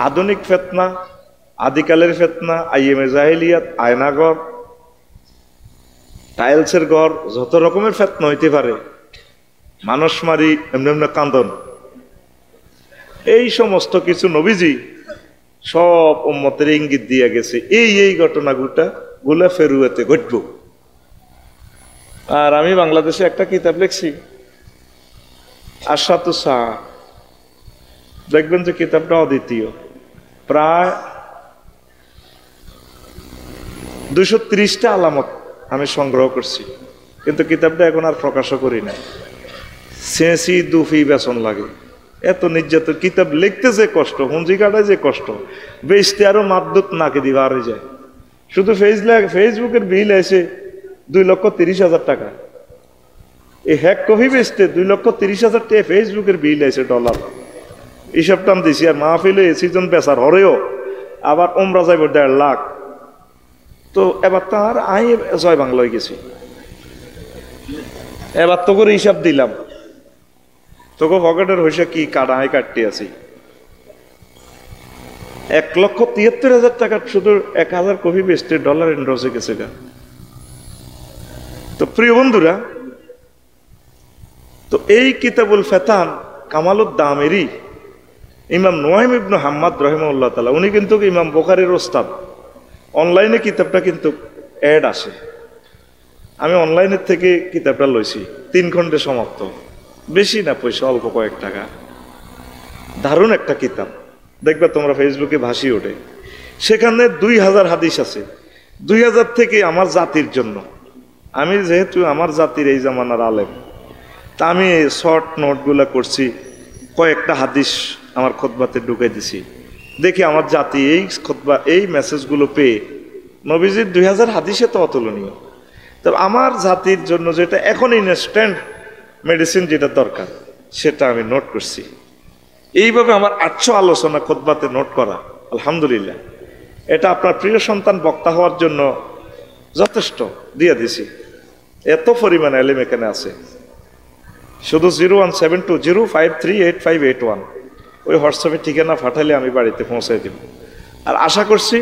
আধুনিক ফেতনা, আদিকালের ফেতনা, আইএমএ জাহিলিয়াত, আয়নাঘর, টাইলসের ঘর, যত রকমের ফেতনা হইতে পারে, মানুষ মারি, এমনি এমনি কান্দন, এই সমস্ত কিছু নবীজি সব উম্মতের ইঙ্গিত দিয়ে গেছে। এই ঘটনাগুলা ফেরুয়াতে ঘটব। আর আমি বাংলাদেশে একটা কিতাব লিখছি, আশরাতুস সাআ। দেখবেন যে কিতাবটা অদ্বিতীয়, প্রায় 230টা আলামত আমি সংগ্রহ করছি, কিন্তু কিতাবটা এখন আর প্রকাশও করি না। সেঁসি দুফি বেসন লাগে, এত নির্যাতন। কিতাব লিখতে যে কষ্ট, হুঞ্জি কাটায় যে কষ্ট, বেচতে আরো মাদ্দুত নাকে দিবা আর যায়। শুধু ফেসবুকের বিল এসে 2,30,000 টাকা, এই হ্যাক কপি বেচতে 2,30,000 টাকা ফেসবুকের বিল এসে ডলার। এইসব টাম দিছি। আর মাহফিলে সিজন বেচার হরেও আবার ওমরা যাইব 1.5 লাখ। তো এবার তার আই জয় বাংলায় গেছি, এবার তো করে হিসাব দিলাম, তোকে পকেটের হইসা কি কাটাই কাটতে আছি। 1,73,000 টাকা শুধু 1,000 কপি বেচতে ডলার এন্ড্রসে গেছে গা। তো প্রিয় বন্ধুরা, তো এই কিতাবুল ফেতান কামালুদ দামেরি, ইমাম নুয়াইম ইবনে হাম্মাদ রাহিমাহুল্লাহ তাআলা, উনি কিন্তু ইমাম বুখারীর ওস্তাদ। অনলাইনে কিতাবটা কিন্তু অ্যাড আসে, আমি অনলাইনের থেকে কিতাবটা লইছি, 3 খণ্ডে সমাপ্ত, বেশি না পয়সা, অল্প কয়েক টাকা। দারুণ একটা কিতাব, দেখবে তোমরা ফেসবুকে ভাসি ওঠে। সেখানে 2000 হাদিস আছে। 2000 থেকে আমার জাতির জন্য, আমি যেহেতু আমার জাতির এই জামানার আলেম, তা আমি শর্ট নোটগুলা করছি, কয়েকটা হাদিস আমার খুতবাতে ঢুকাই দিছি। দেখি আমার জাতি এই খুতবা, এই মেসেজগুলো পেয়ে, নবীজির 2000 হাদিসে তো অতুলনীয়। তবে আমার জাতির জন্য যেটা এখন ইনস্ট্যান্ট মেডিসিন যেটা দরকার, সেটা আমি নোট করছি। এইভাবে আমার 800 আলোচনা খুতবাতে নোট করা, আলহামদুলিল্লাহ। এটা আপনার প্রিয় সন্তান বক্তা হওয়ার জন্য যথেষ্ট দিয়ে দিছি। এত পরিমাণ এলিম এখানে আছে। শুধু 01720538581 ওই হোয়াটসঅ্যাপে ঠিকানা পাঠালে আমি বাড়িতে পৌঁছাই দিব। আর আশা করছি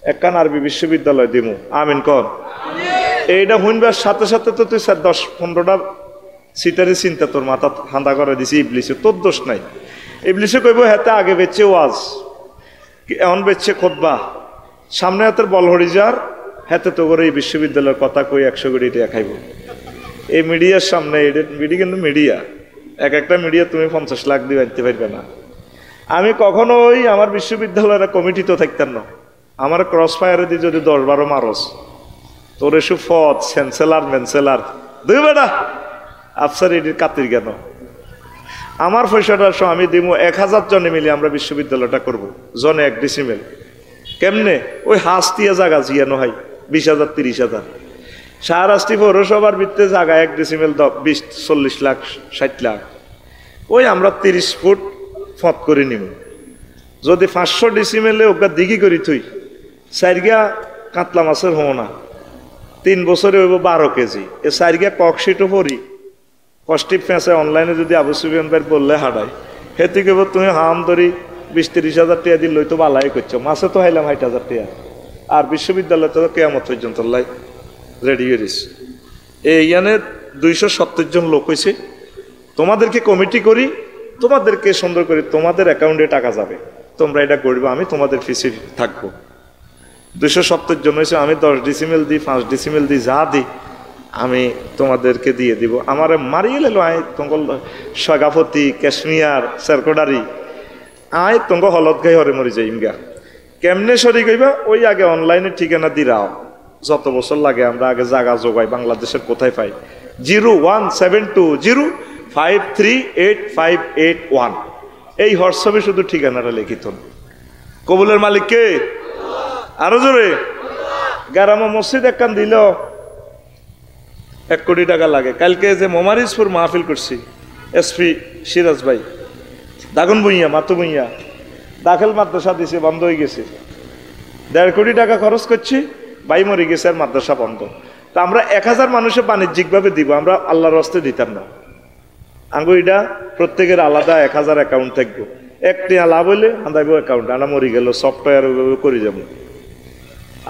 একখান আরবি বিশ্ববিদ্যালয় দিব। আমিন কন। এইটা শুনবার সাথে সাথে তো তুই 10-15টা সিটারি চিন্তা তোর মাথা ঠান্ডা করে দিছি। ইবলিসে তোর দোষ নাই। ইবলিসে কইব হেতে আগে বেচছে ওয়াজ, এমন বেচছে খুতবা, সামনে হাতের বলহরি যার হেতে তো করে এই বিশ্ববিদ্যালয়ের কথা কই 100 কোটি টাকা খাইব। এই মিডিয়ার সামনে, মিডিয়া কিন্তু মিডিয়া, এক একটা মিডিয়া তুমি 50 লাখ দিয়ে আনতে পারবে না। আমি কখনোই আমার বিশ্ববিদ্যালয়ের কমিটি তো থাকতাম না। আমার ক্রস ফায়ারে দিয়ে যদি 10-12 মারস, তোর এসব ফদ চ্যান্সেলার মেন্সেলার দুই বেটা আফসার এটির কাতির কেন? আমার পয়সাটা আমি দিব 1000 জনে মিলে আমরা বিশ্ববিদ্যালয়টা করব, জনে 1 ডিসিমেল। কেমনে? ওই হাসতিয়া জায়গা জিয়ানো হয় 20,000 30,000। শাহরাস্তি পৌরসভার ভিত্তে জায়গা 1 ডিসিমেল 20-40 লাখ 60 লাখ। ওই আমরা 30 ফুট ফত করে নিব। যদি 500 ডিসিমেলে ওকে দিঘি করি তুই 4 গিয়া কাতলা মাছের হো না, 3 বছরে হইব 12 কেজি। এ 4 গিয়া ককশিটও পরি কষ্টিপ ফেঁসে অনলাইনে যদি আবু সুফিয়ান ভাই বললে হাঁটাই, হেতে কেব তুমি হাম ধরি 20-30,000 টাকা দিল তো বালাই করছো। মাছে তো হাইলাম 60,000 টাকা। আর বিশ্ববিদ্যালয় তো কেয়ামত পর্যন্ত লাই রেডি হয়েছিস। এইখানে 270 জন লোক হয়েছে। তোমাদেরকে কমিটি করি, তোমাদেরকে সুন্দর করি, তোমাদের অ্যাকাউন্টে টাকা যাবে, তোমরা এটা করবে, আমি তোমাদের ফিসে থাকবো। 270 জন হয়েছে। আমি 10 ডিসিমেল দিই, 5 ডিসিমেল দিই, যা দিই আমি তোমাদেরকে দিয়ে দিব। আমার মারিয়ে লেলো আয় তঙ্গ সগাপতি কাশ্মীর সারকোডারি আয় তঙ্গ হলত গাই হরে মরি যাই ইমগা। কেমনে সরি কইবা? ওই আগে অনলাইনে ঠিকানা দিরাও, যত বছর লাগে আমরা আগে জায়গা যোগাই, বাংলাদেশের কোথায় পাই। 01720538581 এই হোয়াটসঅ্যাপে শুধু ঠিকানাটা লিখিত। কবুলের মালিক কে? আরো জোরে। গ্রামে মসজিদ একখান দিল 1 কোটি টাকা লাগে। কালকে যে মোমারিজপুর মাহফিল করছি, এসপি সিরাজ ভাই, দাগন ভুইয়া, মাতু ভুইয়া, দাখিল মাদ্রাসা দিছে, বন্ধ হয়ে গেছে। 1.5 কোটি টাকা খরচ করছি, ভাই মরে গেছে আর মাদ্রাসা বন্ধ। তা আমরা 1000 মানুষে বাণিজ্যিকভাবে দিব, আমরা আল্লাহর রাস্তায় দিতাম না। আঙ্গু এটা প্রত্যেকের আলাদা 1000 অ্যাকাউন্ট থাকবো। একটি লাভ হইলে হাঁদাইব অ্যাকাউন্ট আনা মরি গেল সফটওয়্যার করে যাব।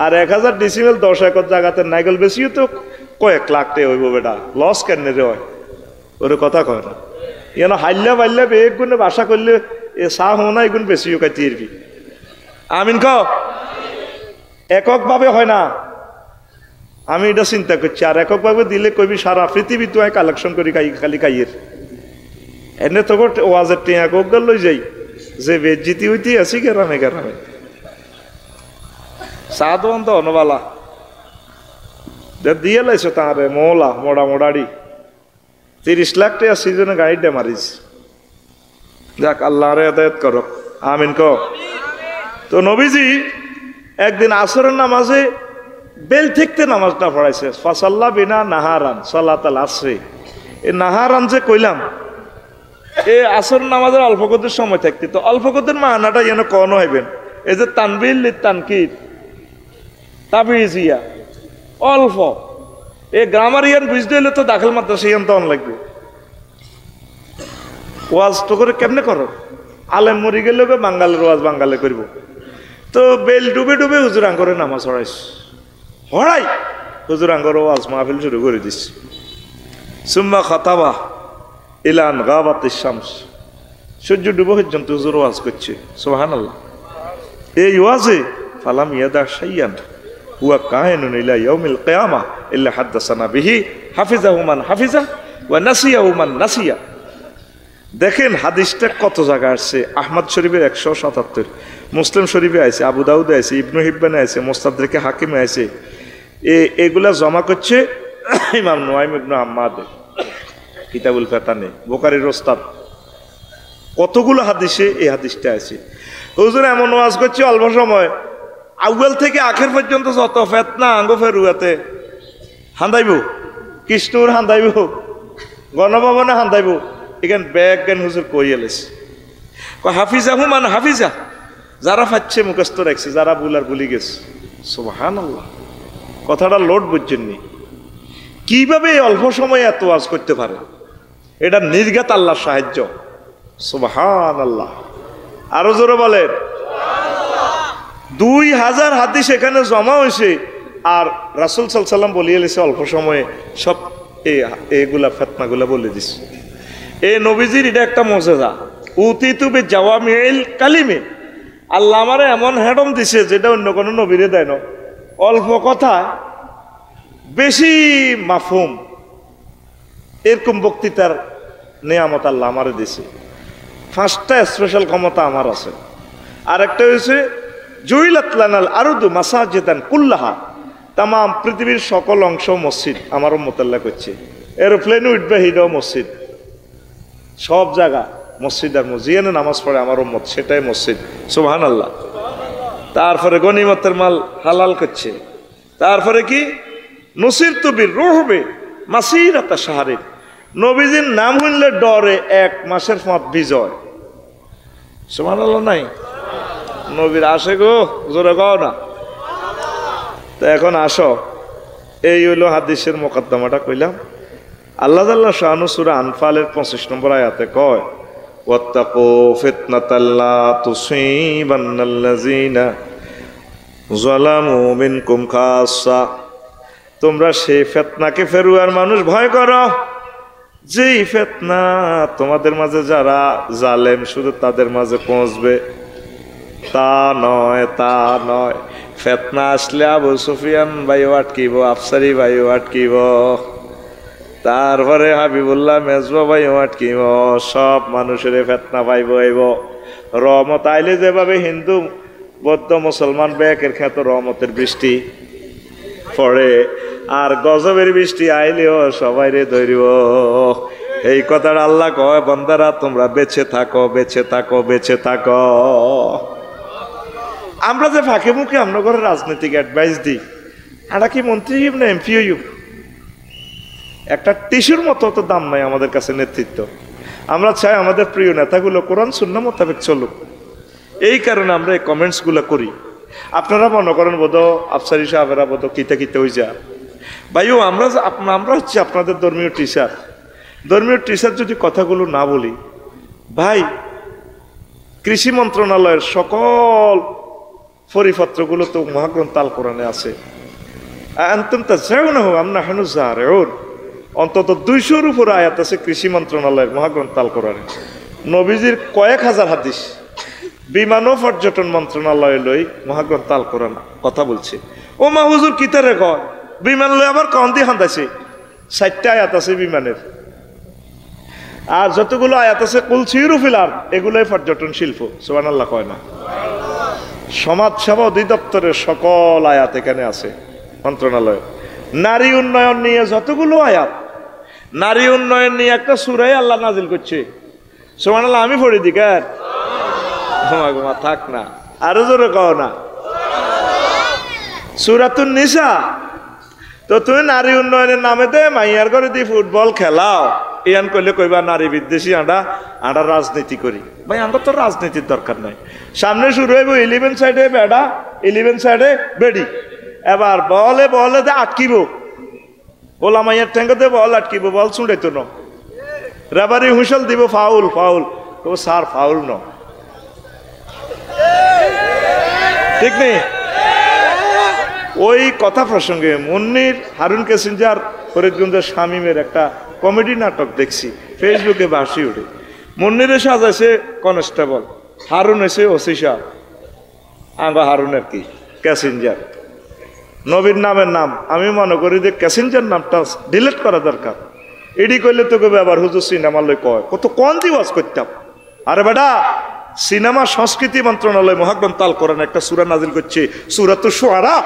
আর 1000 ডিসিমেল 10 একর জায়গাতে নাইগল বেশিও তো কয়েক লাখ টাকা হইব বেটা, লস কেন রে হয় ওর কথা কয় না। ইয়ানো হাইল্লা বাল্লা বেগ গুণে বাসা করলে এ চা হোনা এগুন বেশিও কাটি এরবি। আমিন ক এককভাবে হয় না, আমি এটা চিন্তা করছি। আর এককভাবে দিলে কবি সারা পৃথিবী তো কালেকশন করি খালি খাইয়ের এনে তো ওয়াজের টিয়া কোকগাল লই যাই যে বেজ্জিতি হইতে আছি গ্রামে গ্রামে চা দোকান তো অনবালা দিয়ে লাইছো তাঁরে মোলা মোড়া মোড়াড়ি 30 লাখ টাকা সিজনে গাড়িটা মারিস। যাক আল্লাহ রে আদায়ত করো আমিন ক। তো নবীজি একদিন আসরের নামাজে বেল থেকতে নামাজটা পড়াইছে ফাসাল্লা বিনা নাহারান সালাতাল আসরে। এই নাহারান যে কইলাম এই আসর নামাজের অল্প কদের সময় থাকতে, তো অল্প কদের মানাটা যেন কন হইবেন। এই যে তানবিল তানকির তাবিজিয়া অল্প এই গ্রামার ইয়ান বুঝতে হলে তো দাখিল মাদ্রাসা ইয়ান তো অন লাগবে। ওয়াজ তো করে কেমনে করো, আলেম মরি গেলে বাঙ্গালের ওয়াজ বাঙ্গালে করব। তো বেল ডুবে ডুবে হুজুর আঙ্গরে নামাজ হড়াইস হড়াই হুজুর আঙ্গর ওয়াজ মাহফিল শুরু করে দিস। সুম্মা খাতাবা ইলান গাবাতিশ শামস, সূর্য ডুবে পর্যন্ত হুজুর ওয়াজ করছে সুবহানাল্লাহ। এই ওয়াজে ফালাম ইয়াদা শাইয়ান হুয়া কায়িনুন ইলা ইয়াউমিল কিয়ামা ইল্লা হাদাসানা বিহি হাফিজাহু মান হাফিজা ওয়া নাসিয়াহু মান নাসিয়া। দেখেন হাদিসটা কত জায়গা আসছে। আহমদ শরীফের 177, মুসলিম শরীফে আছে, আবু দাউদে আছে, ইবনু হিব্বানে আছে, মুস্তাদরিকে হাকিমে আছে। এগুলা জমা করছে ইমাম নুয়াইম ইবনে হাম্মাদ কিতাবুল ফাতানে, বুখারীর ওস্তাদ। কতগুলো হাদিসে এই হাদিসটা আছে। হুজুর এমন ওয়াজ করছে অল্প সময়, আউয়াল থেকে আখের পর্যন্ত যত ফেতনা আঙ্গ ফেরুয়াতে হান্দাইব, কৃষ্ণুর হান্দাইব, গণভবনে হান্দাইব, এখান ব্যাগ জ্ঞান হুজুর কই এলেছে। হাফিজা হুমান হাফিজা, যারা ফাচ্ছে মুখস্থ রাখছে, যারা বুলার ভুলি গেছে। সুবহানাল্লাহ, কথাটা লোড বুঝছেননি। কিভাবে অল্প সময়ে এত ওয়াজ করতে পারে, এটা নির্ঘাত আল্লাহর সাহায্য। সুবহানাল্লাহ, আরো জোরে বলেন। 2000 হাদিস এখানে জমা হয়েছে। আর রাসূল সাল্লাল্লাহু আলাইহি ওয়াসাল্লাম বলিয়ে গেছে অল্প সময়ে সব এগুলা ফিতনাগুলা বলে দিছে। এই নবীজির এটা একটা মুজিজা। উতিতু বিজাওয়ামিল কালিমে, আল্লাহ আমারে এমন হেডম দিছে যেটা অন্য কোনো নবীরে দেয় না। অল্প কথা বেশি মাফহুম, এরকম বক্তৃতার নিয়ামত আল্লাহ আমারে দিছে। 5টা স্পেশাল ক্ষমতা আমার আছে। আরেকটা হয়েছে জুইলাত লানাল আরদু মাসাজিদান কুল্লাহা, তাম পৃথিবীর সকল অংশ মসজিদ আমার উম্মত আল্লাহ করছে। এরোপ্লেনে উঠবে হিটাও মসজিদ, সব জায়গা মসজিদ আর মসজিদে নামাজ পড়ে আমার উম্মত, সেটাই মসজিদ। সুবহানাল্লাহ। তারপরে গনিমতের মাল হালাল করছে। তারপরে কি নুসিরতু বিররুহবি মাসিরাতা শাহরিন, নবীজির নাম হইলে ডরে 1 মাসের পথ বিজয়। সুবহানাল্লাহ নাই? নবীর আসে গো, জোরে গাও না। তো এখন আসো, এই হইল হাদিসের মোকদ্দমাটা কইলাম। আল্লাহ তাআলা শানু সূরা আনফালের 25 নম্বর আয়াতে কয় ওয়াত্তাকু ফিতনাতাল্লা তুসিবান্নাল্লাযিনা যালামু মিনকুম খাসসা, তোমরা সেই ফিতনাকে ফেরুয়ার মানুষ ভয় করো, যেই ফিতনা তোমাদের মাঝে যারা জালেম শুধু তাদের মাঝে পৌঁছবে। তা নয়, তা নয়। ফিতনা আসলে আবু সুফিয়ান ভাইও আটকিব, আফসারি ভাইও আটকিব, তারপরে হাবিবুল্লাহ মেজবা ভাইও আটকিব, সব মানুষের ফিতনা পাইব। আইব রহমত আইলে যেভাবে হিন্দু বৌদ্ধ মুসলমান ব্যাকের খ্যাত রহমতের বৃষ্টি পড়ে, আর গজবের বৃষ্টি আইলেও সবাই রে ধরিব। এই কথাটা আল্লাহ কয়, বান্দারা তোমরা বেঁচে থাকো, বেঁচে থাকো, বেঁচে থাকো। আমরা যে ফাঁকে মুখে আমরা করে রাজনৈতিক অ্যাডভাইস দিই, এটা কি মন্ত্রী না এমপি হইব? একটা টিস্যুর মতো তো দাম নাই আমাদের কাছে নেতৃত্ব। আমরা চাই আমাদের প্রিয় নেতাগুলো কোরআন সুন্নাহ মোতাবেক চলুক। এই কারণে আমরা এই কমেন্টসগুলো করি। আপনারা মনে করেন বোধ আফসারি সাহেবেরা বোধ কিতে কিতে হয়ে যা ভাইও, আমরা হচ্ছে আপনাদের ধর্মীয় টিচার। ধর্মীয় টিচার যদি কথাগুলো না বলি, ভাই কৃষি মন্ত্রণালয়ের সকল পরিপত্রগুলো তো মহাগ্রন্থ আল কোরআনে আছে। অন্তত 200-র উপর আয়াত আছে কৃষি মন্ত্রণালয়ের মহাগ্রন্থ আল কোরআনে। নবীজির কয়েক হাজার হাদিস বিমান ও পর্যটন মন্ত্রণালয় লই মহাগ্রন্থ আল কোরআন কথা বলছে। ও মা হুজুর কিতারে কয় বিমান লই আবার কন দিয়ে হান্দাইছে। 60টা আয়াত আছে বিমানের, আর যতগুলো আয়াত আছে কুল সিরুফিল আরদ এগুলোই পর্যটন শিল্প। সুবহানাল্লাহ কয় না? সমাজ সেবা অধিদপ্তরের সকল আয়াত এখানে আছে মন্ত্রণালয়। নারী উন্নয়ন নিয়ে যতগুলো আয়াত, নারী উন্নয়ন নিয়ে একটা সূরাই আল্লাহ নাজিল করছে। সুবহানাল্লাহ আমি পড়ি দি কার ঘুমা থাক না, আরো জোরে কও না। সূরাতুন নিসা। তো তুমি নারী উন্নয়নের নামে দে মাইয়ার ঘরে দি ফুটবল খেলাও, ইয়ান কইলে কইবা নারী বিদ্বেষী, আঁড়া রাজনীতি করি। ভাই আমরা তো রাজনীতির দরকার নাই। সামনে শুরু হইব 11 সাইডে বেড়া, 11 সাইডে বেড়ি। এবার বলে বলে দে আটকিব, বলা মাইয়ার ঠেঙ্গতে বল আটকিব, বল ছুঁড়াইতো ন রেবারি হুইসেল দিব, ফাউল ফাউল। ও স্যার ফাউল ন, ঠিক নেই? ওই কথা প্রসঙ্গে মুন্নির হারুন ক্যাসেঞ্জার ফরিদগঞ্জের শামীমের একটা কমেডি নাটক দেখছি, ফেসবুকে ভাসি উঠে। মুন্নিরে সাজাইছে কনস্টেবল, হারুন হয়েছে ওসি সাহেব। আঙ্গ হারুনের কি ক্যাসেঞ্জার, নবীর নামের নাম। আমি মনে করি যে ক্যাসেঞ্জার নামটা ডিলিট করা দরকার। এডি করলে তোকে ব্যাপার হুজুর সিনেমা লই কয় কত কোন দিবস করতাম। আরে বেটা, সিনেমা সংস্কৃতি মন্ত্রণালয় মহাগ্রন্থ আল কোরআন একটা সূরা নাজিল করছে, সূরাতুশ শুআরা।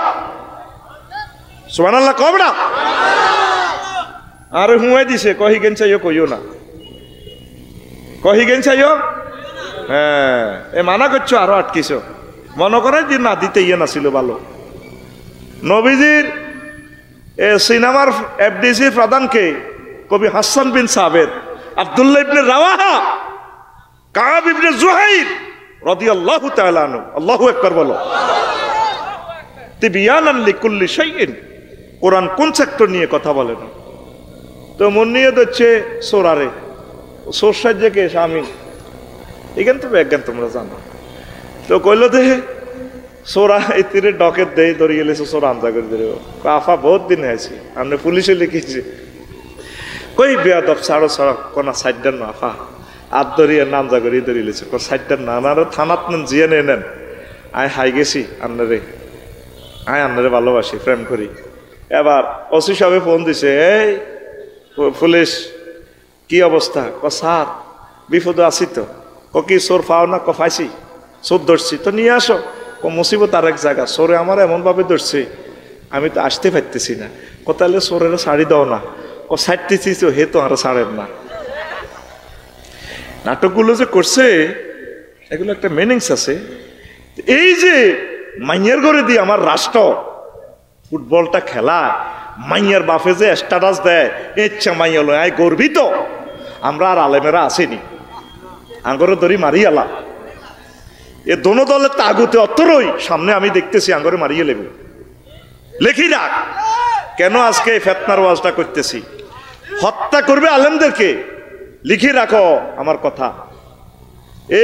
সুবহানাল্লাহ কও না? আরে হুঁয়ে দিছে, কহি গেন চাইও কইও না, কহি গেন চাইও। হ্যাঁ, এ মানা করছো আরো আটকিছো। মনে করে যে না দিতে ইয়ে না ছিল ভালো। নবীজির সিনেমার এফডিসির প্রধানকে কবি হাসান বিন সাবেদ, আব্দুল্লাহ ইবনে রাওয়াহা, কাব ইবনে জুহাইর রাদিয়াল্লাহু তাআলা আনহু, আল্লাহু আকবার বলো। তিবিয়ানান লিকুল্লি শাইইন, কোরআন কোন সেক্টর নিয়ে কথা বলে না। তো মন নিয়ে হচ্ছে সোরারে, সোর সাহায্যে কে স্বামী, এখান তো একজ্ঞান তোমরা জানো। তো কইল দে সোরা এই তীরে ডকের দেই ধরে গেলে সোরা আন্দা করে দিল। আফা বহুত দিন হয়েছে, আপনি পুলিশে লিখেছি। কই বেয়াদব ছাড়ো ছাড়ো কোনা সাইডার না আফা, আর ধরিয়ে নামজা করি ধরে লিছে সাইডার না আনারও থানাত নেন জিয়ে নেন। আয় হাই গেছি আপনারে, আয় আপনারে ভালোবাসি, প্রেম করি। এবার ওসি সাহেব ফোন দিছে, এই পুলিশ কি অবস্থা? স্যার বিপদে আছি তো। কি চোর পাও না? পাইছি, চোর ধরছি তো নিয়ে আসো। মুসিবত আর এক জায়গা, চোরে আমার এমনভাবে ধরছে আমি তো আসতে পারতেছি না। তাহলে চোরের শাড়ি দাও না, ছাড়তেছি তো হে তো আর ছাড়েন না। নাটকগুলো যে করছে এগুলো একটা মিনিংস আছে। এই যে মাইয়ার ঘরে দিয়ে আমার রাষ্ট্র ফুটবলটা খেলা, মাইয়ার বাপে যে স্ট্যাটাস দেয়, ইচ্ছা মাইয়া লয় আয় গর্বিত। আমরা আর আলেমেরা আসেনি, আঙ্গরে ধরি মারি আলা। এ দোনো দলের তাগুতে অতরই সামনে আমি দেখতেছি আঙ্গরে মারিয়ে লেবু। লেখি রাখ কেন আজকে ফেতনার ওয়াজটা করতেছি, হত্যা করবে আলেমদেরকে। লিখে রাখো আমার কথা।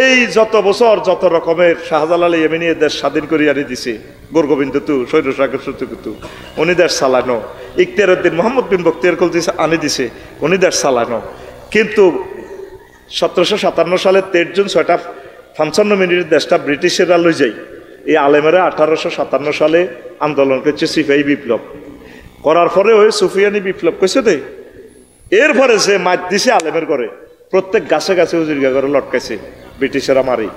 এই যত বছর যত রকমের শাহজালাল ইয়েমেনি দেশ স্বাধীন করে আনি দিছে, গোরগোবিন্দ তু শৈর সাগর সত্যকুতু উনি দেশ চালানো, ইখতিয়ার উদ্দিন মোহাম্মদ বিন বখতিয়ার খলজি আনি দিছে উনি দেশ চালানো। কিন্তু 1757 সালে 13 জুন 6:55 মিনিটের দেশটা ব্রিটিশেরা লই যায়। এই আলেমেরা 1857 সালে আন্দোলন করছে, সিপাহী বিপ্লব করার পরে ওই সুফিয়ানি বিপ্লব করছে দে। এরপরে সে মাছ দিছে আলেমের করে, প্রত্যেক গাছে গাছে উজিরগা করে লটকাইছে ব্রিটিশেরা মারি।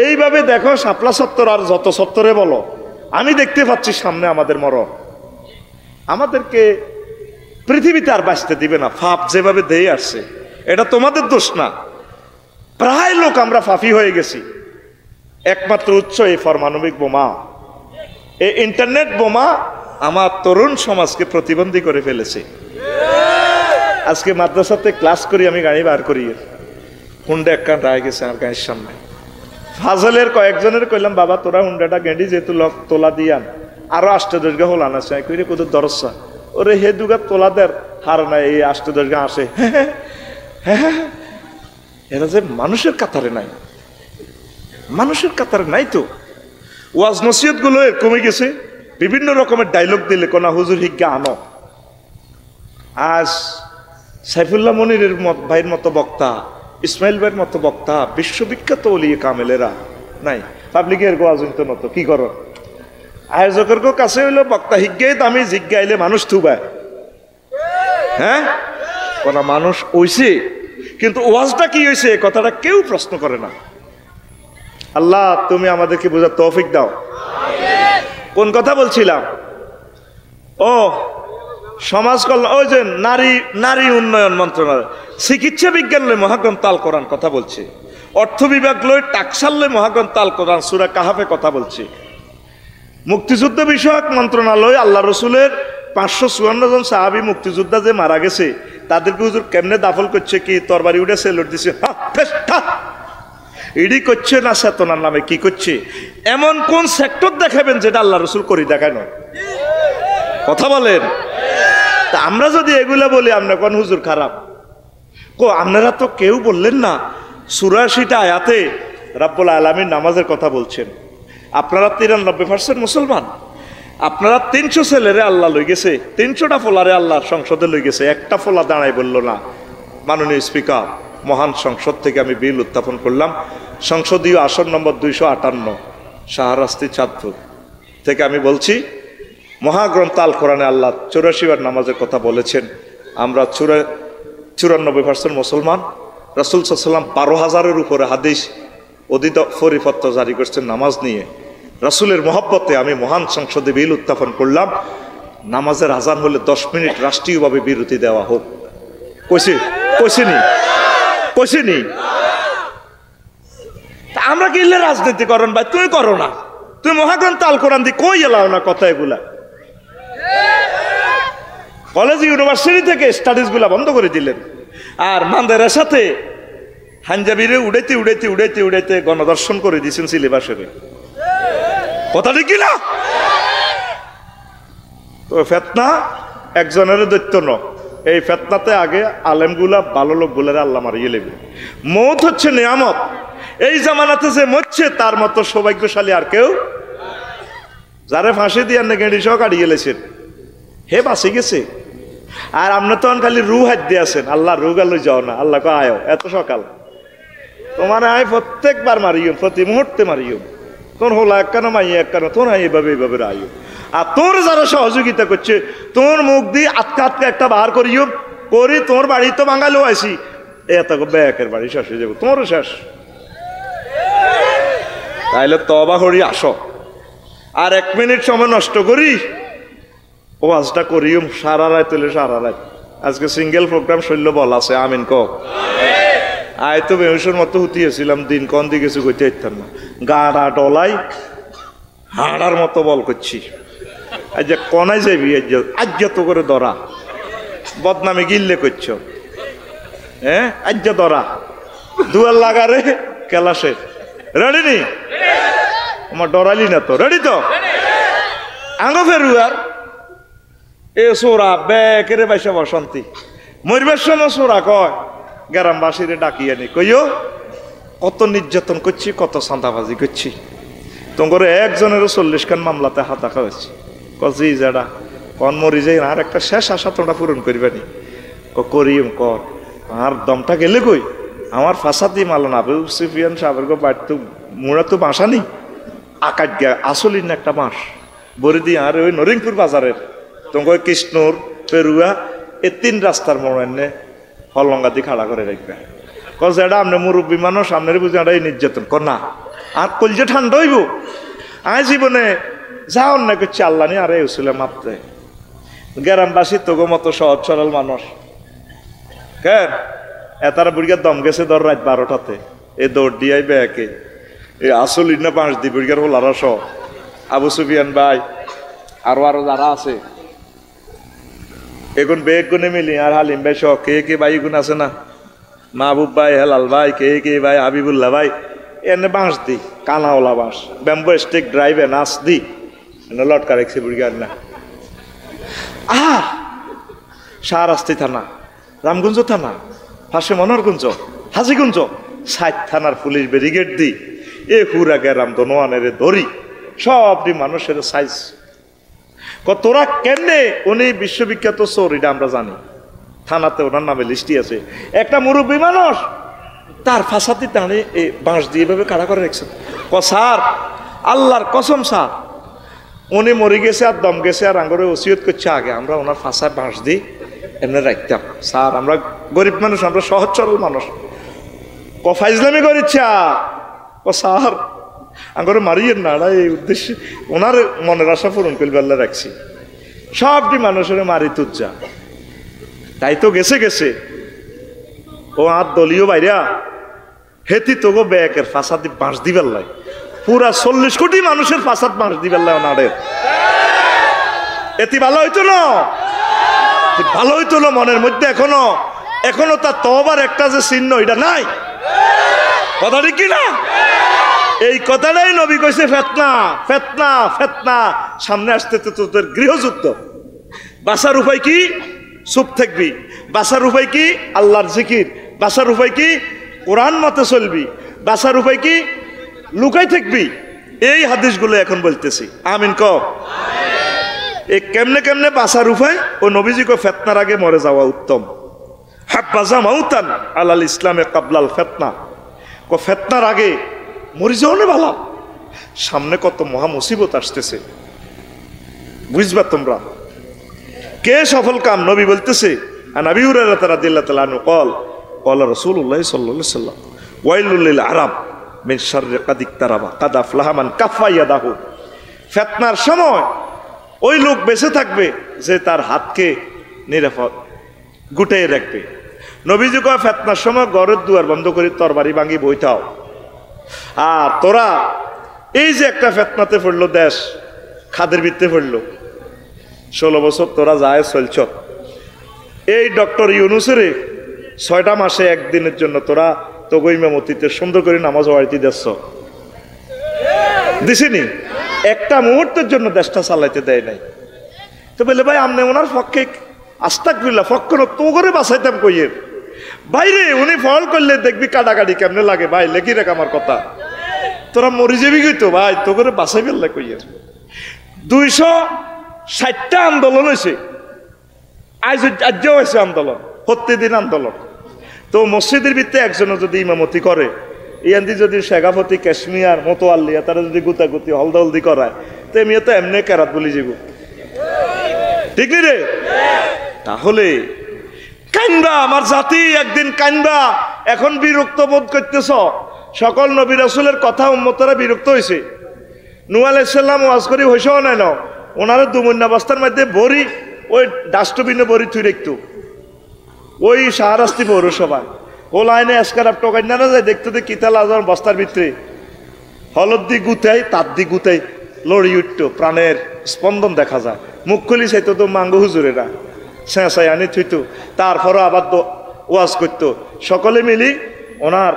এইভাবে দেখো শাপলা সত্তর আর যত সত্তরে বলো, আমি দেখতে পাচ্ছি সামনে আমাদের মরণ। আমাদেরকে পৃথিবীতে আর বাঁচতে দিবে না। ফাপ যেভাবে দিয়ে আসছে, এটা তোমাদের দোষ না। প্রায় লোক আমরা ফাফি হয়ে গেছি। একমাত্র উৎস এই পারমাণবিক বোমা, এই ইন্টারনেট বোমা আমার তরুণ সমাজকে প্রতিবন্ধী করে ফেলেছে। আজকে মাদ্রাসাতে ক্লাস করি, আমি গাড়ি বার করি, হুন্ডা এক কান রায় গেছে আর গাড়ির সামনে। ফাজলের কয়েকজনের কইলাম, বাবা তোরা হুন্ডাটা গেঁডি যেহেতু লোক তোলা দিয়ান আরো 8-10 হোলান আছে। কইরে কোথাও দরসা ওরে হে দুগা তোলা দের হার নাই, এই 8-10 আসে। এরা যে মানুষের কাতারে নাই, মানুষের কাতারে নাই তো। ওয়াজ নসিহত গুলো কমে গেছে, বিভিন্ন রকমের ডায়লগ দিলে কোনা হুজুর হিজ্ঞা আনো। আজ সাইফুল্লাহ মনিরের ভাইয়ের মতো বক্তা, ইসমাইল ভাইয়ের মতো বক্তা, বিশ্ববিখ্যাত ওলিয়ে কামেলেরা নাই। পাবলিকের গোয়াজন্ত মতো কি করো, আয়োজকের কাছে হইলো বক্তা হিজ্ঞাই দামি জিজ্ঞাইলে মানুষ থুবায়। হ্যাঁ, কোনা মানুষ হইছে, কিন্তু ওয়াজটা কি হয়েছে কথাটা কেউ প্রশ্ন করে না। আল্লাহ তুমি আমাদেরকে বোঝার তৌফিক দাও। কোন কথা বলছিলাম? ও সমাজ কল্যাণ, ওই যে নারী উন্নয়ন মন্ত্রণালয়, চিকিৎসা বিজ্ঞান লয় মহাগ্রন্থ আল কোরআন কথা বলছে, অর্থ বিভাগ লয় টাকসাল লয় মহাগ্রন্থ আল কোরআন সূরা কাহাফে কথা বলছে, মুক্তিযুদ্ধ বিষয়ক মন্ত্রণালয় আল্লাহ রসুলের 554 জন সাহাবী মুক্তিযোদ্ধা যে মারা গেছে তাদেরকে হুজুর কেমনে দাফল করছে, কি তরবারি উঠে সেলুট দিছে, ইডি করছে না চেতনার নামে কি করছে? এমন কোন সেক্টর দেখাবেন যেটা আল্লাহ রসুল করি দেখায় না? কথা বলেন। তা আমরা যদি এগুলা বলি আমরা কোন হুজুর খারাপ? আপনারা তো কেউ বললেন না 84টা আয়াতে রাব্বুল আলামিন নামাজের কথা বলছেন। আপনারা 93% মুসলমান, আপনারা 300 ছেলেরে আল্লাহ লই গেছে, 300টা ফোলারে আল্লাহ সংসদে লই গেছে, একটা ফোলা দাঁড়াই বলল না। মাননীয় স্পিকার, মহান সংসদ থেকে আমি বিল উত্থাপন করলাম, সংসদীয় আসন নম্বর 258 শাহরাস্তি চাঁদপুর থেকে আমি বলছি, মহাগ্রন্থ আল কোরআনে আল্লাহ 84 বার নামাজের কথা বলেছেন। আমরা 94% মুসলমান। রাসূল সাল্লাল্লাহু আলাইহি ওয়াসাল্লাম 12,000-এর উপরে হাদিস অদিত পরিপত্র জারি করছেন নামাজ নিয়ে। রাসূলের মহব্বতে আমি মহান সংসদে বিল উত্থাপন করলাম, নামাজের আজান হলে 10 মিনিট রাষ্ট্রীয়ভাবে বিরতি দেওয়া হোক। কইছিনি আমরা কি রাজনীতি করেন ভাই? তুমি করো না, তুমি মহাগ্রন্থ আল কোরআন দিয়ে কই এলাও না কথা। এগুলা কলেজ ইউনিভার্সিটি থেকে স্টাডিজ গুলা বন্ধ করে দিলেন, আর মান্দারের সাথে হাঞ্জাবিরে উড়াইতে উড়াইতে উড়াইতে উড়াইতে গণদর্শন করে দিয়েছেন সিলেবাসের। কথা ঠিক না? তো ফেতনা একজনের দৈত্য ন, এই ফেতনাতে আগে আলেমগুলা ভালো লোকগুলার আল্লাহ মারিয়ে লেবে। মৌত হচ্ছে নিয়ামত, এই জামানাতে যে মরছে তার মতো সৌভাগ্যশালী আর কেউ। যারে ফাঁসি দিয়ে গেঁড়ি সহ কাটিয়ে গেলেছেন, হে বাঁচে গেছে। আর আপনি তখন খালি রু হাত দিয়ে আছেন, আল্লাহ রু গাল যাও না, আল্লাহ কে আয়ো এত সকাল তোমার আয় প্রত্যেকবার মারিও, প্রতি মুহূর্তে মারিও, তোর হলো একখানো মাইয়া একখানো, তোর এইভাবে এইভাবে আইও। আর তোর যারা সহযোগিতা করছে তোর মুখ দিয়ে আটকা আটকা একটা বার করিও করি, তোর বাড়ি তো বাঙালিও আইসি, এত ব্যাকের বাড়ি শেষ হয়ে যাবো, তোমারও শেষ। তাইলে তবা করি আসো, আর 1 মিনিট সময় নষ্ট করি ওয়াজটা করিও সারা রাত, তুলে সারা রাত। আজকে সিঙ্গেল প্রোগ্রাম শৈল্য বল আছে, আমিন ক। আয় তো বেহুশের মতো হুতিয়েছিলাম, দিন কন দিয়ে গেছে কইতে ইচ্ছার না, গাড়া ডলাই হাড়ার মতো বল করছি। আজ যে কনাই যাবি আজ তো করে ধরা, বদনামে গিল্লে করছ, হ্যাঁ আজ ধরা দুয়ার লাগারে কেলাসে। রেডি নি? আমার ডরাইলি না তো? রেডি তো? আঙ্গ ফেরু আর এ সোরা বেকেরে বাইসা বসন্তি মরবার সময় সোরা কয় গ্রামবাসীরে ডাকিয়ে নি, কইও কত নির্যাতন করছি, কত চাঁদাবাজি করছি, তোমার একজনেরও 40 খান মামলাতে হাতা খাওয়াচ্ছি। কজি যারা কন মরি যাই, আর একটা শেষ আশা তোমরা পূরণ করবেনি। করিম কর আর দমটা গেলে কই, আমার ফাঁসাতি মালান আবু সুফিয়ান সাহেবের বাড়ি তো মুড়া তো বাসা নেই, আকাশ গা আসলিন একটা বাঁশ বরি দিয়ে। আর ওই নরিংপুর বাজারের তোমার কৃষ্ণর পেরুয়া এই 3 রাস্তার মোড়ে হলঙ্গা দিয়ে খাড়া করে রাখবে। কজ এটা আপনি মুরব্বী মানুষ, আপনার বুঝি এটা এই নির্যাতন কর না, আর কলজে ঠান্ডা হইব। আয় জীবনে যা অন্যায় করছে আল্লাহ নি আর এসেছিল মাপতে। গ্রামবাসী তোগো মতো সহজ সরল মানুষ কেন এতারা বুড়িগার দম গেছে ধর রাত 12টাতে, এই দৌড় দিয়াই ব্যাকে এই আসল না 5 দি বুড়িগার হলারা সহ আবু সুফিয়ান ভাই আরো যারা আছে এখন বেগ গুনে মিলি, আর হালিম ভাই সহ কে কে ভাই গুণ আছে না, মাহবুব ভাই, হেলাল ভাই, কে কে ভাই, হাবিবুল্লাহ ভাই, এনে বাঁশ দি কানাওলা বাঁশ ব্যাম্বো স্টিক ড্রাইভে নাচ দি লটকা রেখেছে বুড়িগার না। শাহরাস্তি থানা, রামগঞ্জ থানা, পাশে মনোহরগঞ্জ, হাজিগঞ্জ 60 থানার পুলিশ ব্যারিগেড দি এ হুরা গেরাম দোনোয়ানের ধরি সবটি মানুষের সাইজ। তোরা কেমনে উনি বিশ্ববিখ্যাত চোর এটা আমরা জানি, থানাতে ওনার নামে লিস্টি আছে। একটা মুরব্বী মানুষ তার ফাঁসাতে টানে এই বাঁশ দিয়ে এভাবে কাড়া করে রেখেছে। স্যার আল্লাহর কসম স্যার, উনি মরে গেছে আর দম গেছে আর আঙ্গরে ওসিয়ত করছে আগে আমরা ওনার ফাঁসায় বাঁশ দিই এমনি রাখতাম। স্যার আমরা গরিব মানুষ, আমরা সহজ সরল মানুষ, ফাইজলামি করিচ্ছা স্যার আঙ্গরে মারিয়েন না, এই উদ্দেশ্যে ওনার মনের আশা পূরণ করবে আল্লাহ রাখছি। সবটি মানুষের মারি তুজ্জা, তাই তো গেছে গেছে ও আর দলীয় বাইরা হেতি তোগো ব্যাকের ফাঁসাদ বাঁশ দিবার লাই পুরা 40 কোটি মানুষের ফাঁসাদ বাঁশ দিবার লাই ওনাদের। এটি ভালো হইতো না, ভালো হইতো না মনের মধ্যে এখনো তার তবার একটা যে চিহ্ন এটা নাই, কথা ঠিক কিনা? এই কথাটাই নবী কইছে ফেতনা ফেতনা ফেতনা, সামনে আসতে তো তোদের গৃহযুদ্ধ। বাঁচার উপায় কি? চুপ থাকবি। বাঁচার উপায় কি? আল্লাহর জিকির। বাঁচার উপায় কি? কোরআন মতে চলবি। বাঁচার উপায় কি? লুকাই থাকবি। এই হাদিসগুলো এখন বলতেছি, আমিন ক। এই কেমনে কেমনে বাঁচার উপায় ও নবীজি কো ফেতনার আগে মরে যাওয়া উত্তম। হাব্বাজা মাউতান আলাল ইসলামে কাবলাল ফেতনা, কো ফেতনার আগে মরে যাও না ভালো, সামনে কত মহা মুসিবত আসতেছে বুঝবা তোমরা। কে সফল কাম? নবী বলতেছে আবি হুরায়রা রাদিয়াল্লাহু তাআলা আনহু قال قال رسول الله صلى الله عليه وسلم ويل للعرب من شر قد اقترب قد افلح من كف يده। ফিতনার সময় ওই লোক বেঁচে থাকবে যে তার হাতকে নিরাপদ গুটাই রাখবে। নবীজি কয় ফিতনার সময় ঘরের দুয়ার বন্ধ করে তরবারি ভাঙি বইতাও। আর তোরা এই যে একটা ফিতনাতে পড়লো, দেশ খাদের ভিত্তে পড়লো, 16 বছর তোরা যায় চলছ। এই ডক্টর ইউনুসের 6টা মাসে একদিনের জন্য তোরা তোগো ইমামতিতে সুন্দর করে নামাজ পড়াইতে দিচ্ছ, দিছিনি? একটা মুহূর্তের জন্য দেশটা চালাইতে দেয় নাই। তো বলে ভাই আমনে ওনার পক্ষে আস্তাগফিরুল্লাহ পক্ষ তো করে বাঁচাইতাম কইয়ের বাইরে, উনি ফল করলে দেখবি কাটাকাটি কেমনে লাগে। ভাই লেখি রাখ আমার কথা, তোরা মরি যাবি তো ভাই, তো করে বাঁচাই ফেললে কইয়ের। 260টা আন্দোলন হয়েছে, আজও হয়েছে আন্দোলন, প্রত্যেকদিন আন্দোলন। তো মসজিদের ভিত্তে একজনও যদি ইমামতি করে, ইয়ান্দি যদি শেখাপতি কাশ্মীর মতোয়াল্লিয়া তারা যদি গুতাগুতি হলদলদি করায়, তো এমনি তো এমনি কেরাত বলি যাব, ঠিক নি রে? তাহলে কাইনবা আমার জাতি, একদিন কাইনবা। এখন বিরক্ত বোধ করতেছ, সকল নবী রাসূলের কথা উম্মতরা বিরক্ত হয়েছে। নূহ আলাইহিস সালাম ওয়াজ করি হইছেও নাই না, ওনারা দুমুন্না বস্তার মধ্যে বড়ি ওই ডাস্টবিনে বড়ি থুই রাখতো ওই শাহরাস্তি পৌরসভা। ও লাইনে এসকারাপ টোকাই না যায় দেখতে তো কিতাল আজর বস্তার ভিতরে হলদ দি গুতাই তার দি গুতাই লড়ি উঠতো, প্রাণের স্পন্দন দেখা যায়। মুখ খুলি চাইতো তো মাঙ্গু হুজুরেরা চেঁচাই আনি থুইতো, তারপরও আবার ওয়াজ করতো। সকলে মিলি ওনার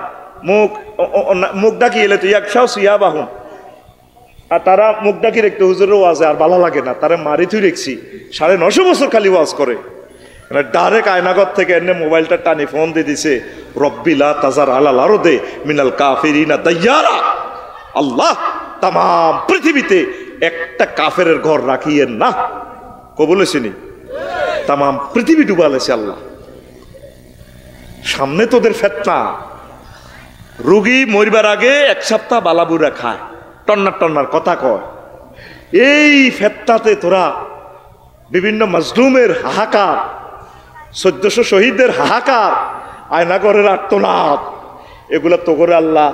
মুখ ডাকি এলে তো একশাও সিয়া বাহুন, আর তারা মুখ ডাকি রেখতো হুজুরের ওয়াজে আর ভালো লাগে না, তারা মারি থুই রেখছি। 950 বছর খালি ওয়াজ করে। ডাইরেক্ট আয়নাগর থেকে এনে মোবাইলটা টানি ফোন দিয়ে দিছে, রব্বিলা তাজার আলাল আরদে মিনাল কাফিরিনা দাইয়ারা। আল্লাহ তাম পৃথিবীতে একটা কাফেরের ঘর রাখিয়েন না। কবলেছিনি তাম পৃথিবী ডুবালেছে আল্লাহ। সামনে তোদের ফেতনা, রুগী মরিবার আগে 1 সপ্তাহ বালাবুরা খায়, টন্নার টন্নার কথা কয়। এই ফেতনাতে তোরা বিভিন্ন মাজলুমের হাহাকার, 1400 শহীদদের হাহাকার, আয়নাগরের আর্তনাদ, এগুলা তো করে আল্লাহ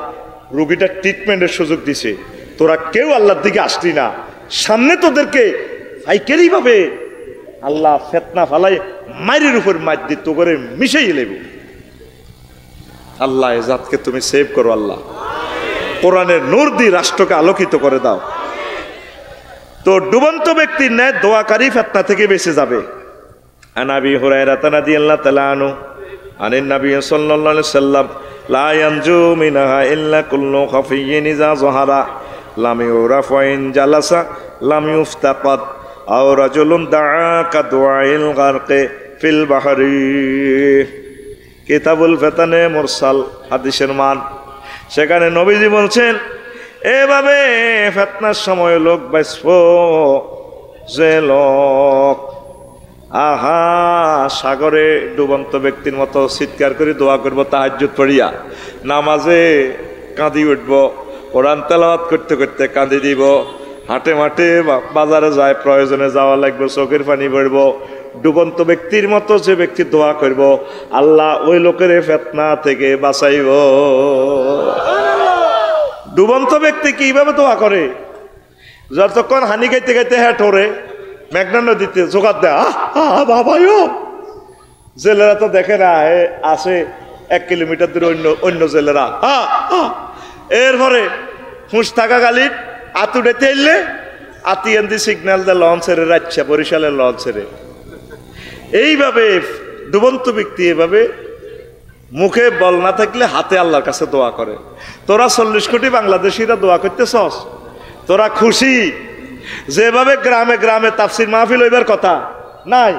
রুগীটার ট্রিটমেন্টের সুযোগ দিছে। তোরা কেউ আল্লাহর দিকে আসলি না। সামনে তোদেরকে পাইকারি ভাবে আল্লাহ ফেতনা ফালাই মায়ের উপর মার দি তো করে মিশাই লেবে। আল্লাহ এ জাতকে তুমি সেভ করো আল্লাহ, কোরআনের নূর দিয়ে রাষ্ট্রকে আলোকিত করে দাও। তো ডুবন্ত ব্যক্তির ন্যায় দোয়াকারী ফেতনা থেকে বেঁচে যাবে। আনাবি হুরায়রা রাদিয়াল্লাহু তাআলা আনহু আনিন নবী সাল্লাল্লাহু আলাইহি সাল্লাম লা ইয়ানজু মিনহা ইল্লা কুল্লু খাফিয়্যিন ইযা যাহারা লাম ইউরাফ ইন জালাসা লাম ইফতাকাদ আও রাজুলুন দাআ কা দুআইল গারকে ফিল বাহরি। কিতাবুল ফিতানে মুরসাল হাদিসের মান, সেখানে নবীজি বলছেন এভাবে ফিতনার সময় লোক বাঁচব যে লোক আহা সাগরে ডুবন্ত ব্যক্তির মতো চিৎকার করে দোয়া করব তাহাজ্জুদ পড়িয়া, নামাজে কাঁদি উঠব, কোরআন তেলাওয়াত করতে করতে কাঁদি দিব, হাটে মাঠে বাজারে যায় প্রয়োজনে যাওয়া লাগবে, চোখের পানি পড়ব, ডুবন্ত ব্যক্তির মতো যে ব্যক্তি দোয়া করব আল্লাহ ওই লোকের ফিতনা থেকে বাঁচাইব। ডুবন্ত ব্যক্তি কিভাবে দোয়া করে? যতক্ষণ হানি খাইতে খাইতে হ্যাঁ ঠোরে মেঘনা নদীতে জোগাড় দেয়, বাবাও জেলেরা তো দেখে না, আসে 1 কিলোমিটার দূরে অন্য জেলেরা, এরপরে হুঁশ থাকা গালির আতুড়েতে এলে আতি এন্দি সিগন্যাল দেয় লঞ্চের রাজ্যা বরিশালের লঞ্চের। এইভাবে ডুবন্ত ব্যক্তি এভাবে মুখে বল না থাকলে হাতে আল্লাহর কাছে দোয়া করে। তোরা 40 কোটি বাংলাদেশিরা দোয়া করতেছস, তোরা খুশি? যেভাবে গ্রামে গ্রামে তাফসির মাহফিল হইবার কথা নাই,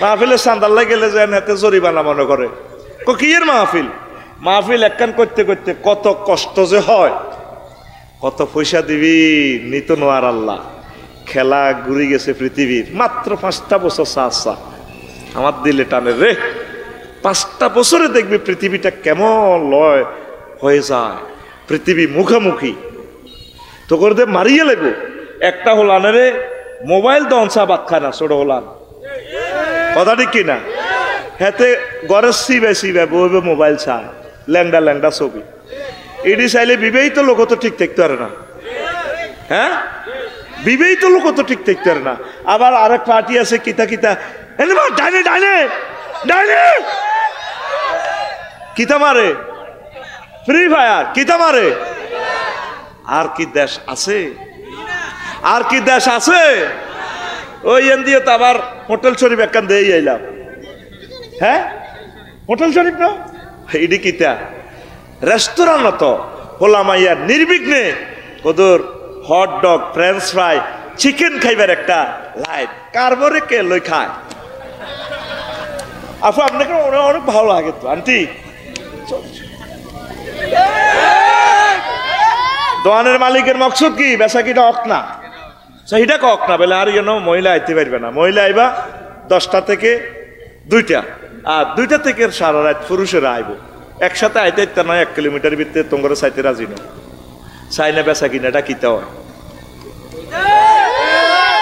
মাহফিলের চান্দাল্লাই গেলে যেন হাতে জরিমানা মনে করে। কিয়ের মাহফিল? মাহফিল একখান করতে করতে কত কষ্ট যে হয়, কত পয়সা দিবি নিত নোয়ার আল্লাহ। খেলা ঘুরে গেছে পৃথিবীর, মাত্র 5টা বছর চা আমার দিলে টানে রে। 5টা বছরে দেখবি পৃথিবীটা কেমন লয় হয়ে যায়, পৃথিবী মুখামুখি তো করে মারিয়ে লেগো। একটা হলানে রে মোবাইল দনসা বাদ খায় না, ছোট হলান কথা ঠিক কিনা? হেতে ঘরের সিবে সিবে বইবে মোবাইল চায়, ল্যাংডা ল্যাংডা ছবি। এটি চাইলে বিবাহিত লোক তো ঠিক থাকতে পারে না, হ্যাঁ বিবাহিত লোক তো ঠিক থাকতে পারে না। আবার আরেক পার্টি আছে কিতা কিতা ডাইনে ডাইনে ডাইনে কিতা মারে, ফ্রি ফায়ার কিতা মারে। আর কি দেশ আছে? আর কি দেশ আছে? ওই দিয়ে তো আবার হোটেল শরীফ একখান দিয়ে আইলাম, হ্যাঁ হোটেল শরীফ না এটি কিতা রেস্তোরাঁ তো হোলামাইয়া নির্বিঘ্নে ওদের hot dog French fry chicken খাইবার একটা লাইট কারবরে কে লই খায়। আপু আপনাকে অনেক ভালো লাগে তো আন্টি। দোকানের মালিকের মকসুদ কি? বেচা কিটা অক না, সেইটা কক না বলে আর যেন মহিলা আইতে পারবে না। মহিলা আইবা 10টা থেকে 2টা, আর 2টা থেকে সারা রাত পুরুষেরা আইব। একসাথে আইতে আইতে নয় 1 কিলোমিটার ভিতরে তোমার চাইতে রাজি না, চাই না বেচা কিনাটা কিতা হয়।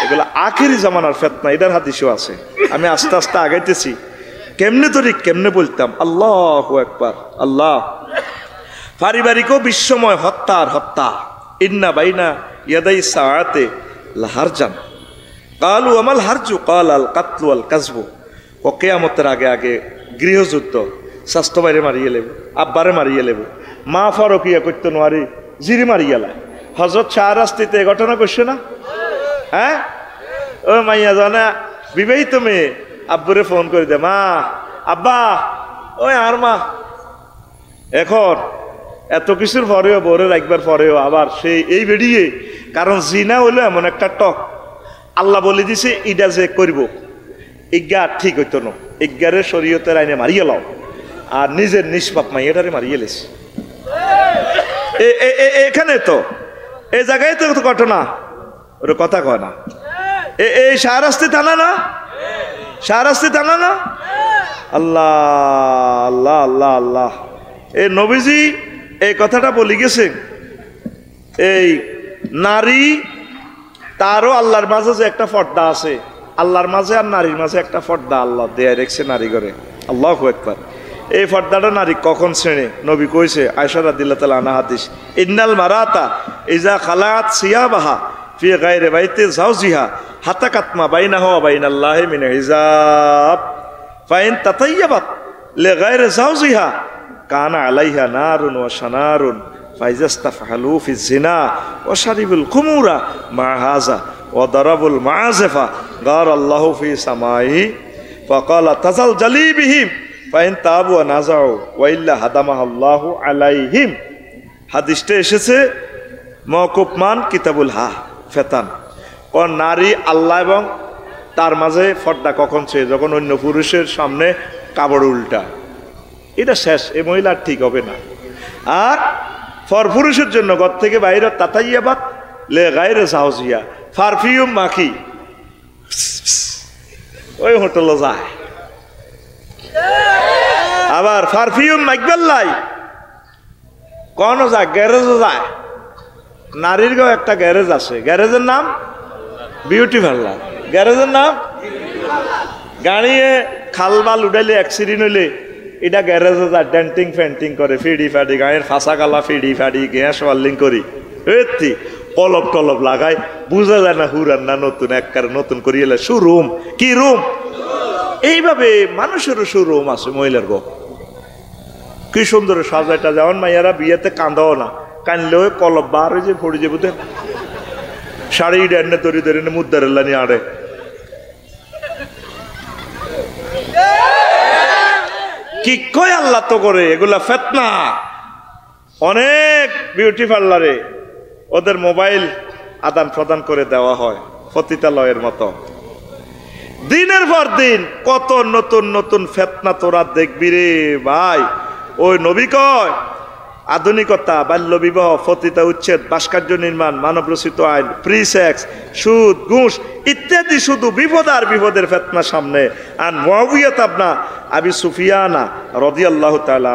এগুলো আখেরি জামানার ফিতনা, এটার হাদিসও আছে। আমি আস্তে আস্তে আগাইতেছি, কেমনে ধরি কেমনে বলতাম। আল্লাহু আকবার, আল্লাহ। পারিবারিকও বিশ্বময় হত্যার হত্যা। ইন্না বাইনা ইয়াদাই সাআতে লাহারজান কালু আমাল হারজু কাল আল কাতলু আল কাজবু। ও কিয়ামতের আগে আগে গৃহযুদ্ধ, স্বাস্থ্য বাইরে মারিয়ে লেব, আব্বারে মারিয়ে লেব, মা ফরকিয়া করতে নোয়ারি জিরি মারিয়ে লাই। হজরত শাহ রাস্তিতে ঘটনা করছে না? হ্যাঁ ও মাইয়া জানা বিবাহিত মেয়ে আব্বুরে ফোন করে দে, মা আব্বা ওই আর মা। এখন এত কিছুর পরেও বরে রাখবার পরেও আবার সেই এই বেরিয়ে, কারণ জিনা হইলো এমন একটা টক, আল্লাহ বলে দিছে ইডা যে করব ইজ্ঞা ঠিক হইতো না, ইজ্ঞারের শরীয়তের আইনে মারিয়ে লাও, আর নিজের নিষ্পাপ মাইয়াটারে মারিয়ে লেছে। এখানে তো এই জায়গায় তো ঘটনা, ওর কথা কয় না। এই শাহরাস্তি থানা না, শাহরাস্তি থানা না। আল্লাহ আল্লাহ আল্লাহ আল্লাহ। এই নবীজি এই কথাটা বলে গেছেন, এই নারী তারও আল্লাহর মাঝে যে একটা পর্দা আছে, আল্লাহর মাঝে আর নারীর মাঝে একটা পর্দা আল্লাহ দেয়া রেখেছে নারী করে। আল্লাহু আকবার। এই পর্দাটা নারী কখন শ্রেণী? নবী কইছে, আয়েশা রাদিয়াল্লাহু তাআলা আনহা হাদিস, ইন্নাল মারাতা ইজা খালাত সিয়াবাহা ফি গায়রি বাইতি যাওজিহা হাতাকাত মা বাইনাহা ওয়া বাইনাল্লাহি মিন হিজাব ফাইন তাতায়্যাবাত লিগায়রি যাওজিহা কানা আলাইহা নারুন ওয়া শানারুন ফাইজাস্তাফআলু ফি যিনা ওয়া শারিবুল খুমুরা মা হাযা ওয়া দারাবুল মাআযিফা গার আল্লাহু ফি সামাইহি ফাকালা তাজাল জালিবিহিম ফাইন তাবু ওয়া নাযাউ ওয়া ইল্লা হাদামাহাল্লাহু আলাইহিম। হাদিসটা এসেছে মওকুফ মান কিতাবুল ফেতান। কোন নারী আল্লাহ এবং তার মাঝে পর্দা কখন সে যখন অন্য পুরুষের সামনে কাপড় উল্টা, এটা শেষ, এই মহিলা ঠিক হবে না। আর পরপুরুষের জন্য ঘর থেকে বাইরে তাতাইয়াবাদ লে গায়রে সাহসিয়া পারফিউম মাখি ওই হোটেলে যায়, আবার পারফিউম মাইকবেল্লাই কোন যায় গ্যারেজও যায়। নারীর গাঁও একটা গ্যারেজ আছে, গ্যারেজের নাম বিউটি পার্লার। গ্যারেজের নাম গাড়িয়ে খালবাল উঠাইলে অ্যাক্সিডেন্ট হইলে এটা গ্যারেজে যায়, ডেন্টিং ফেন্টিং করে, ফিডি ফাডি গায়ের ফাঁসা গালা ফিডি ফাডি গ্যাস ওয়ার্লিং করি, এতি কলপ টলপ লাগাই, বুঝা যায় না হুরান না নতুন একবার নতুন করিয়ে শোরুম। কি রুম? এইভাবে মানুষেরও শোরুম আছে মহিলার গো। কি সুন্দর সাজাইটা, যেমন মাইয়ারা বিয়েতে কান্দাও না, কানলেও কলপ বার হয়ে যে পড়ে যাবো, শাড়ি ডেনে তরি ধরে মুদ্দার নিয়ে আড়ে। কি কয় আল্লাহ তো করে এগুলা ফেতনা। অনেক বিউটি পার্লারে ওদের মোবাইল আদান প্রদান করে দেওয়া হয় পতিতালয়ের মতো। দিনের পর দিন কত নতুন নতুন ফেতনা তোরা দেখবি রে ভাই। ওই নবী কয় আধুনিকতা, বাল্য বিবাহ, পতিতা উচ্ছেদ, ভাস্কর্য নির্মাণ, মানব রচিত আইন, প্রি সেক্স, সুদ, ঘুষ ইত্যাদি শুধু বিপদ আর বিপদের ফেতনা সামনে। আর মুআবিয়া ইবনে আবি সুফিয়ান রাদিয়াল্লাহু তাআলা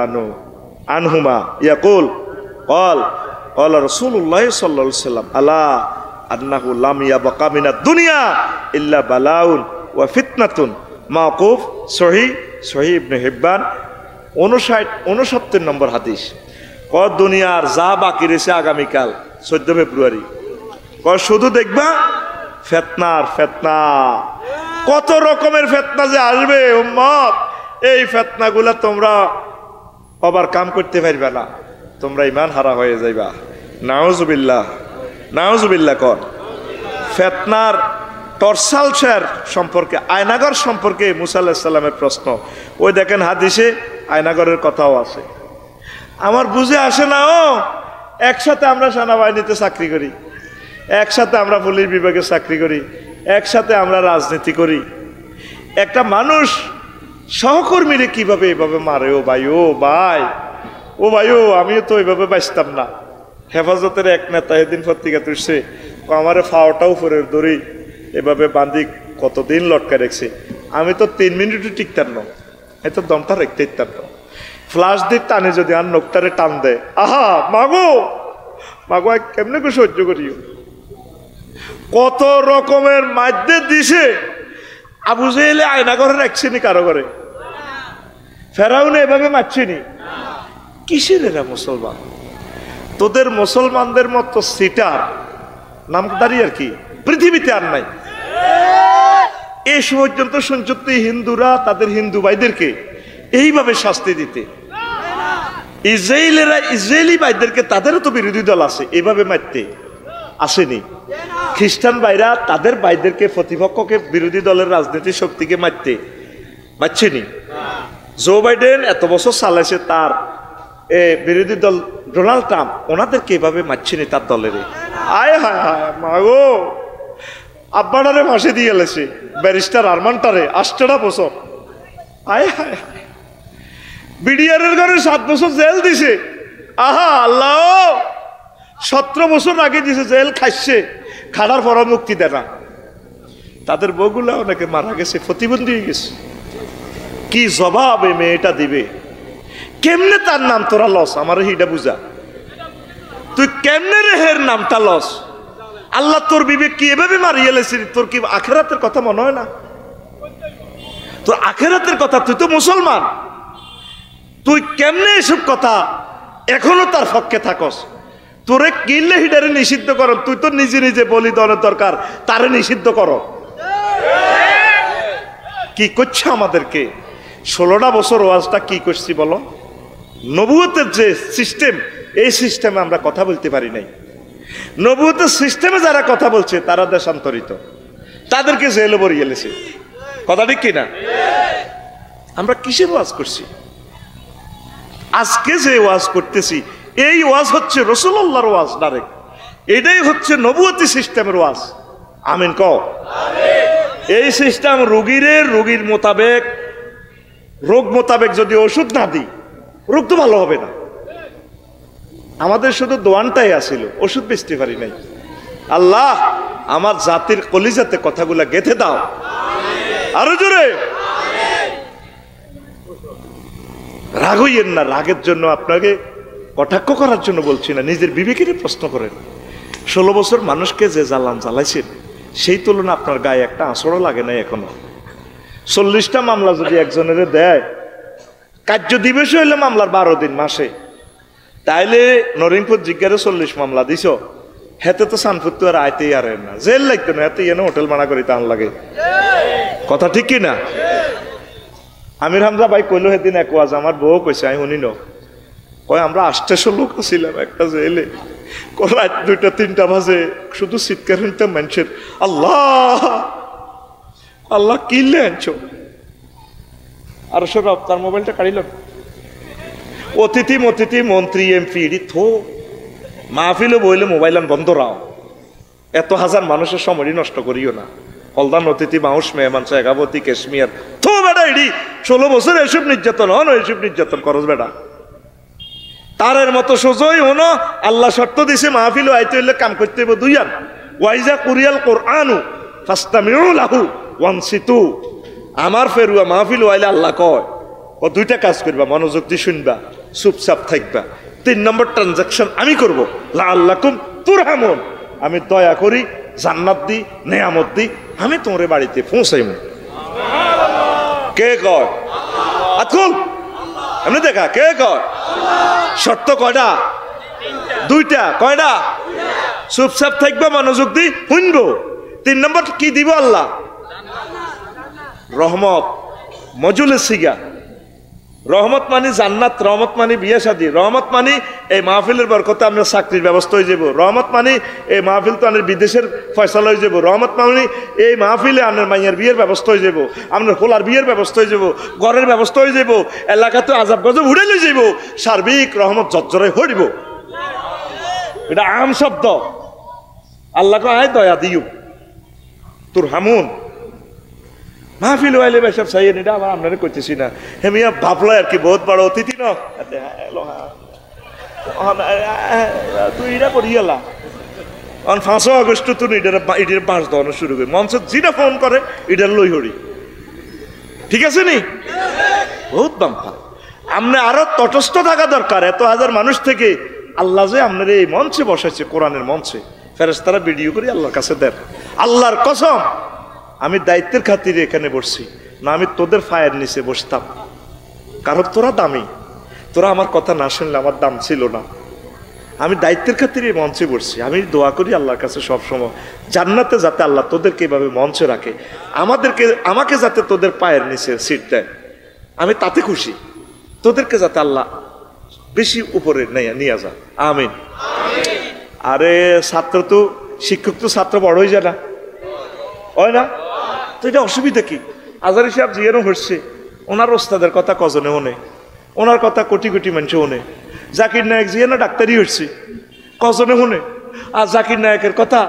আনহুমা ইয়াকুল قال رسول الله صلى الله عليه وسلم الا انه لم يبقى من الدنيا الا بلاء وفتنه মাওকুফ সহিহ ইবনে হিব্বান 59 নম্বর হাদিস। দুনিয়ার যা বাকি রয়েছে আগামীকাল 14 ফেব্রুয়ারি, শুধু দেখবা ফেতনার ফেতনা। কত রকমের ফেতনা যে আসবে উম্মত, এই ফেতনাগুলা তোমরা ওভারকাম করতে পারবে না, তোমরা ইমান হারা হয়ে যাইবা। নাউজুবিল্লাহ নাউজুবিল্লাহ। কর ফেতনার টর্সালশার সম্পর্কে, আয়নাগর সম্পর্কে মুসা আলাইহিস সালামের প্রশ্ন। ওই দেখেন হাদিসে আয়নাগরের কথাও আছে। আমার বুঝে আসে না, ও একসাথে আমরা সেনাবাহিনীতে চাকরি করি, একসাথে আমরা পুলিশ বিভাগে চাকরি করি, একসাথে আমরা রাজনীতি করি। একটা মানুষ সহকর্মীরে কিভাবে এভাবে মারে? ও ভাই, ও ভাই, ও ভাই, ও আমিও তো এইভাবে বাঁচতাম না। হেফাজতের এক নেতা এদিন পত্রিকা তুলছে, আমারে ফাওটা উপরে দড়ি এভাবে বান্ধি কতদিন লটকা রেখেছে, আমি তো 3 মিনিটও টিকতাম না, এত দমটা রেখতে ইতাম না। ফ্লাশ দিয়ে টানে যদি আর নোকটারে টান দেয়, আহা মাগো মাগো, কেমনে করে সহ্য করিও। কত রকমের মাধ্যে দিছে। আবু জেহেলে আয়নাগরে রাখছেনি কারো ঘরে, ফেরাউনে এভাবে মারছেনি। কিসের এরা মুসলমান? তোদের মুসলমানদের মতো সিটার নামদারি আর কি পৃথিবীতে আর নাই। এই পর্যন্ত শুনছি হিন্দুরা তাদের হিন্দু ভাইদেরকে এইভাবে শাস্তি দিতে, ইসরায়েলি ভাইদেরকে তাদেরও তো বিরোধী দল আছে এভাবে মারতে আসেনি। খ্রিস্টান ভাইরা তাদের ভাইদেরকে প্রতিপক্ষকে বিরোধী দলের রাজনীতি শক্তিকে মারছেনি। জো বাইডেন এত বছর চালাইছে, তার বিরোধী দল ডোনাল্ড ট্রাম্প ওনাদেরকে এভাবে মারছেনি তার দলের। আয় হায় হায় মাগো, আব্বাটারে ফাঁসি দিয়ে গেলেছে, ব্যারিস্টার আরমানটারে 8টা বছর। আয় হায়, বিডিআরের ঘরে 7 বছর জেল দিছে। আহা আল্লাহ, 17 বছর আগে দিছে জেল, খাইছে, খাড়ার পর মুক্তি দেয় না। তাদের বউগুলা অনেকে মারা গেছে, প্রতিবন্ধী হয়ে গেছে। কি জবাব এই মেয়েটা দিবে? কেমনে তার নাম তোরা লস? আমার হিটা বুঝা, তুই কেমনে রে হের নামটা লস? আল্লাহ তোর বিবেক কি এভাবে মারিয়ে লেছিস? তোর কি আখেরাতের কথা মনে হয় না? তোর আখেরাতের কথা, তুই তো মুসলমান, তুই কেমনে এসব কথা এখনো তার পক্ষে থাকস? তোরে কিনলে হিডারে নিষিদ্ধ কর, তুই তো নিজে নিজে বলিদানের দরকার, তারে নিষিদ্ধ করো। কি করছে আমাদেরকে? 16টা বছর ওয়াজটা কি করছি বলো? নবুয়তের যে সিস্টেম, এই সিস্টেমে আমরা কথা বলতে পারি নাই। নবুয়তের সিস্টেমে যারা কথা বলছে তারা দেশান্তরিত, তাদেরকে জেলে ভরিয়ে গেছে। কথা ঠিক কিনা? আমরা কিসের ওয়াজ করছি? আজকে যে ওয়াজ করতেছি এই ওয়াজ হচ্ছে রাসূলুল্লাহর ওয়াজ ডাইরেক্ট। এটাই হচ্ছে নবুয়তি সিস্টেমের ওয়াজ। আমিন কও। এই সিস্টেম রোগীর মোতাবেক, রোগ মোতাবেক যদি ওষুধ না দিই, রোগ তো ভালো হবে না। আমাদের শুধু দোয়ানটাই আসিল, ওষুধ বেচতে পারি নাই। আল্লাহ আমার জাতির কলিজাতে কথাগুলা গেঁথে দাও, আরো জোরে। রাগ হইয়েন না, রাগের জন্য আপনাকে কটাক্ষ করার জন্য বলছি না, নিজের বিবেকেরই প্রশ্ন করেন। 16 বছর মানুষকে যে জ্বালান জ্বালাইছেন, সেই তুলনা আপনার গায়ে একটা আঁচড়ও লাগে নাই এখনো। 40টা মামলা যদি একজনের দেয়, কার্য দিবস হইলে মামলার 12 দিন মাসে, তাইলে নরিংপুর জিজ্ঞারে 40 মামলা দিছ, হেতে তো সানফুত্তু আর আইতেই আর না, জেল লাগতো না, এতে এনে হোটেল মানা করি তান লাগে। কথা ঠিক কি না? আমির হামজা ভাই কইলো সেদিন এক ওয়াজ, আমার বউ কইছে, আমি শুনি না, কয় আমরা 800 লোক ছিলাম একটা জেলে, রাত 2টা-3টা বাজে শুধু চিৎকার শুনতাম মানুষের, আল্লাহ আল্লাহ কিনলে আনছো। আর সব তার মোবাইলটা কাড়িল, অতিথি মন্ত্রী এমপি থো মাহফিলে বইলে মোবাইল বন্ধ রাও, এত হাজার মানুষের সময় নষ্ট করিও না। হলদান অতিথি মাউস মেহমান শেখাবতী কাশ্মীর থো বেটা, ইডি 16 বছর এসব নির্যাতন হন, এসব নির্যাতন করস বেটা। তারের মতো সোজই হনো, আল্লাহ শর্ত দিছে মাহফিল আইতে হইলে কাম করতে হইব দুইয়ান, ওয়াইজা কুরিয়াল কোরআনু ফাস্তামিউ লাহু ওয়ানসিতু। আমার ফেরুয়া মাহফিল আইলে আল্লাহ কয় ও 2টা কাজ করবা, মনোযোগ দিয়ে শুনবা, চুপচাপ থাকবা। 3 নম্বর ট্রানজাকশন আমি করব, লাআল্লাকুম তুরহামুন, আমি দয়া করি, জান্নাত দি, নেয়ামত দি, আমি তোমার বাড়িতে পৌঁছাইব। কে কয়? আকুল এমনি দেখা, কে কয়? শর্ত কয়টা? 2টা। কয়টা? চুপচাপ থাকবা, মনোযোগ দি শুনবো। 3 নম্বর কি দিব আল্লাহ? রহমত, মজুলে সিগা। রহমত মানে জান্নাত, রহমত মানে বিয়ে শাদী, রহমত মানে এই মাহফিলের বরকতে আমরা চাকরির ব্যবস্থা হয়ে যাব, রহমত মানে এই মাহফিল তো আনের বিদেশের ফয়সালা হয়ে যাব, রহমত মানে এই মাহফিলে আনের মাইয়ার বিয়ের ব্যবস্থা হয়ে যাব, আপনার হোলার বিয়ের ব্যবস্থা হয়ে যাব, ঘরের ব্যবস্থা হয়ে যাব, এলাকাতে আজাব গজব উড়ে লই যাব, সার্বিক রহমত জজ্জরে হইব। এটা আম শব্দ। আল্লাহকে আয় দয়া দিও, তোর হামুন মাহফিল ওয়াইলে বেসব চাইয়েন, এটা আবার আপনারা করতেছি না। হেমিয়া ভাবলো আর কি, বহুত বড় অতিথি ন, তুই এটা করি গেলা 5 আগস্ট তুই ইটার 5 ধরনের শুরু করি, মঞ্চ যেটা ফোন করে ইটার লই হরি, ঠিক আছে নি? বহুত বাম্পা। আপনি আরো তটস্থ থাকা দরকার। এত হাজার মানুষ থেকে আল্লাহ যে আপনার এই মঞ্চে বসাইছে, কোরআনের মঞ্চে, ফেরেশতারা ভিডিও করে আল্লাহর কাছে দেন। আল্লাহর কসম, আমি দায়িত্বের খাতিরে এখানে বসছি না, আমি তোদের ফায়ের নিচে বসতাম, কারণ তোরা দামি, তোরা আমার কথা না শুনলে আমার দাম ছিল না। আমি দায়িত্বের খাতিরে মঞ্চে বসছি। আমি দোয়া করি আল্লাহর কাছে সবসময় জান্নাতে যাতে আল্লাহ তোদেরকে এভাবে মঞ্চে রাখে, আমাকে যাতে তোদের পায়ের নিচে সিট দেয়, আমি তাতে খুশি। তোদেরকে যাতে আল্লাহ বেশি উপরে নিয়ে যা, আমিন। আরে ছাত্র তো, শিক্ষক তো ছাত্র বড় হয়ে যায় না, হয় না? তো এটা অসুবিধা কি? আজারি সাহেব জিয়ানো হচ্ছে, ওনার ওস্তাদের কথা কজনে হনে, ওনার কথা কোটি কোটি মানুষ হনে। জাকির নায়ক জিয়ানো ডাক্তারি হচ্ছে, কজনে হনে। আর জাকির নায়কের কথা,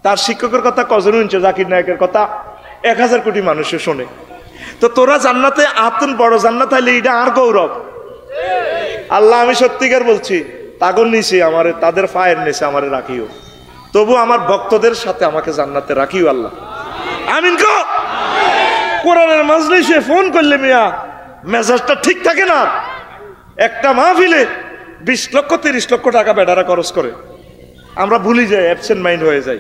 তার শিক্ষকের কথা কজনে শুনছে, জাকির নায়কের কথা 1000 কোটি মানুষে শোনে। তো তোরা জান্নাতে আতুন বড় জান্নাত হইলে এটা আর গৌরব। আল্লাহ আমি সত্যিকার বলছি, তাগর নিচে আমারে, তাদের ফায়ের নিচে আমারে রাখিও, তবু আমার ভক্তদের সাথে আমাকে জান্নাতে রাখিও আল্লাহ, আমিন। কোরআনের মাজলিসে ফোন করলে মিয়া মেজাজটা ঠিক থাকে না। একটা মাহফিলে 20 লক্ষ 30 লক্ষ টাকা বেটারা খরচ করে, আমরা ভুলি যাই, অ্যাবসেন্ট মাইন্ড হয়ে যাই।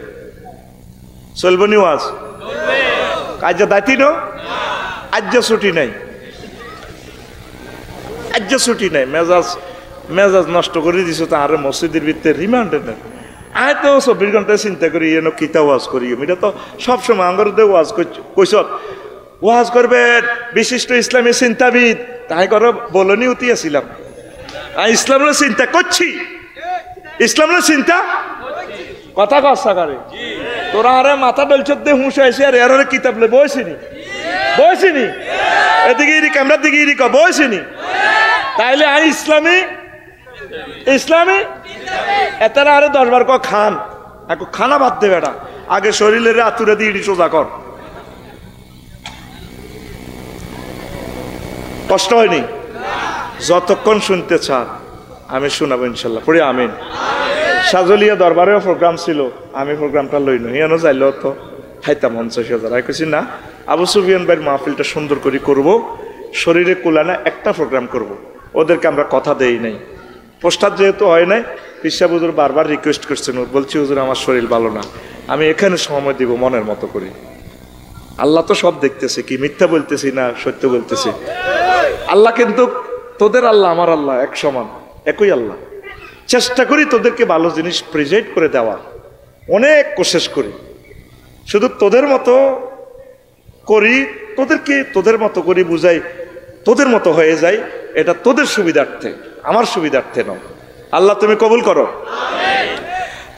চলবো নি ওয়াজ? আজ দায়িত্ব ন, আজ ছুটি নাই, আজ ছুটি নাই। মেজাজ নষ্ট করে দিছো, তো আরে মসজিদের ভিতরে রিমান্ডে নেন। আয় তো 24 ঘন্টায় চিন্তা করি এন কিতা ওয়াজ করি, এটা তো সবসময় আঙ্গরদে ওয়াজ কইস, ওয়াজ করবেন বিশিষ্ট ইসলামী চিন্তাবিদ, তাই করে বলনি উঠিয়াছিলাম। আমি ইসলামের চিন্তা করছি, ইসলামের চিন্তা কথা কসা করে। তোরা আরে মাথা ডলছত দিয়ে হুঁশ হয়েছে, আর এর কিতাব লে বসিনি, এদিকে ইরি ক্যামেরার দিকে ইরি বসিনি, তাইলে আই ইসলামী এতারা আরে 10 বার খান, খানা বাদ দে বেটা, আগে শরীরের আতুরে দিয়ে ইডি সোজা কর। কষ্ট হয়নি? যতক্ষণ শুনতে চান আমি শোনাবো ইনশাল্লাহ, পড়ি আমিন। সাজলিয়া দরবারেও প্রোগ্রাম ছিল, আমি প্রোগ্রামটা লইনি, হিয়ানো যাইল তো খাইতাম 50,000। আমি কইছি না, আবু সুফিয়ান ভাইয়ের মাহফিলটা সুন্দর করে করব, শরীরে কুলানা একটা প্রোগ্রাম করব। ওদেরকে আমরা কথা দেই নাই, পোস্টার যেহেতু হয় নাই, পিসা হুজুর বারবার রিকোয়েস্ট করছেন, বলছি হুজুর আমার শরীর ভালো না, আমি এখানে সময় দিব মনের মতো করি। আল্লাহ তো সব দেখতেছে, কি মিথ্যা বলতেছি না সত্য বলতেছি? আল্লাহ কিন্তু তোদের আল্লাহ আমার আল্লাহ এক সমান, একই আল্লাহ। চেষ্টা করি তোদেরকে ভালো জিনিস প্রেজেন্ট করে দেওয়া, অনেক কোশিশ করি, শুধু তোদের মতো করি, তোদেরকে তোদের মতো করি বুঝাই, তোদের মতো হয়ে যায়, এটা তোদের সুবিধার্থে, আমার সুবিধার্থে নয়। আল্লাহ তুমি কবুল করো।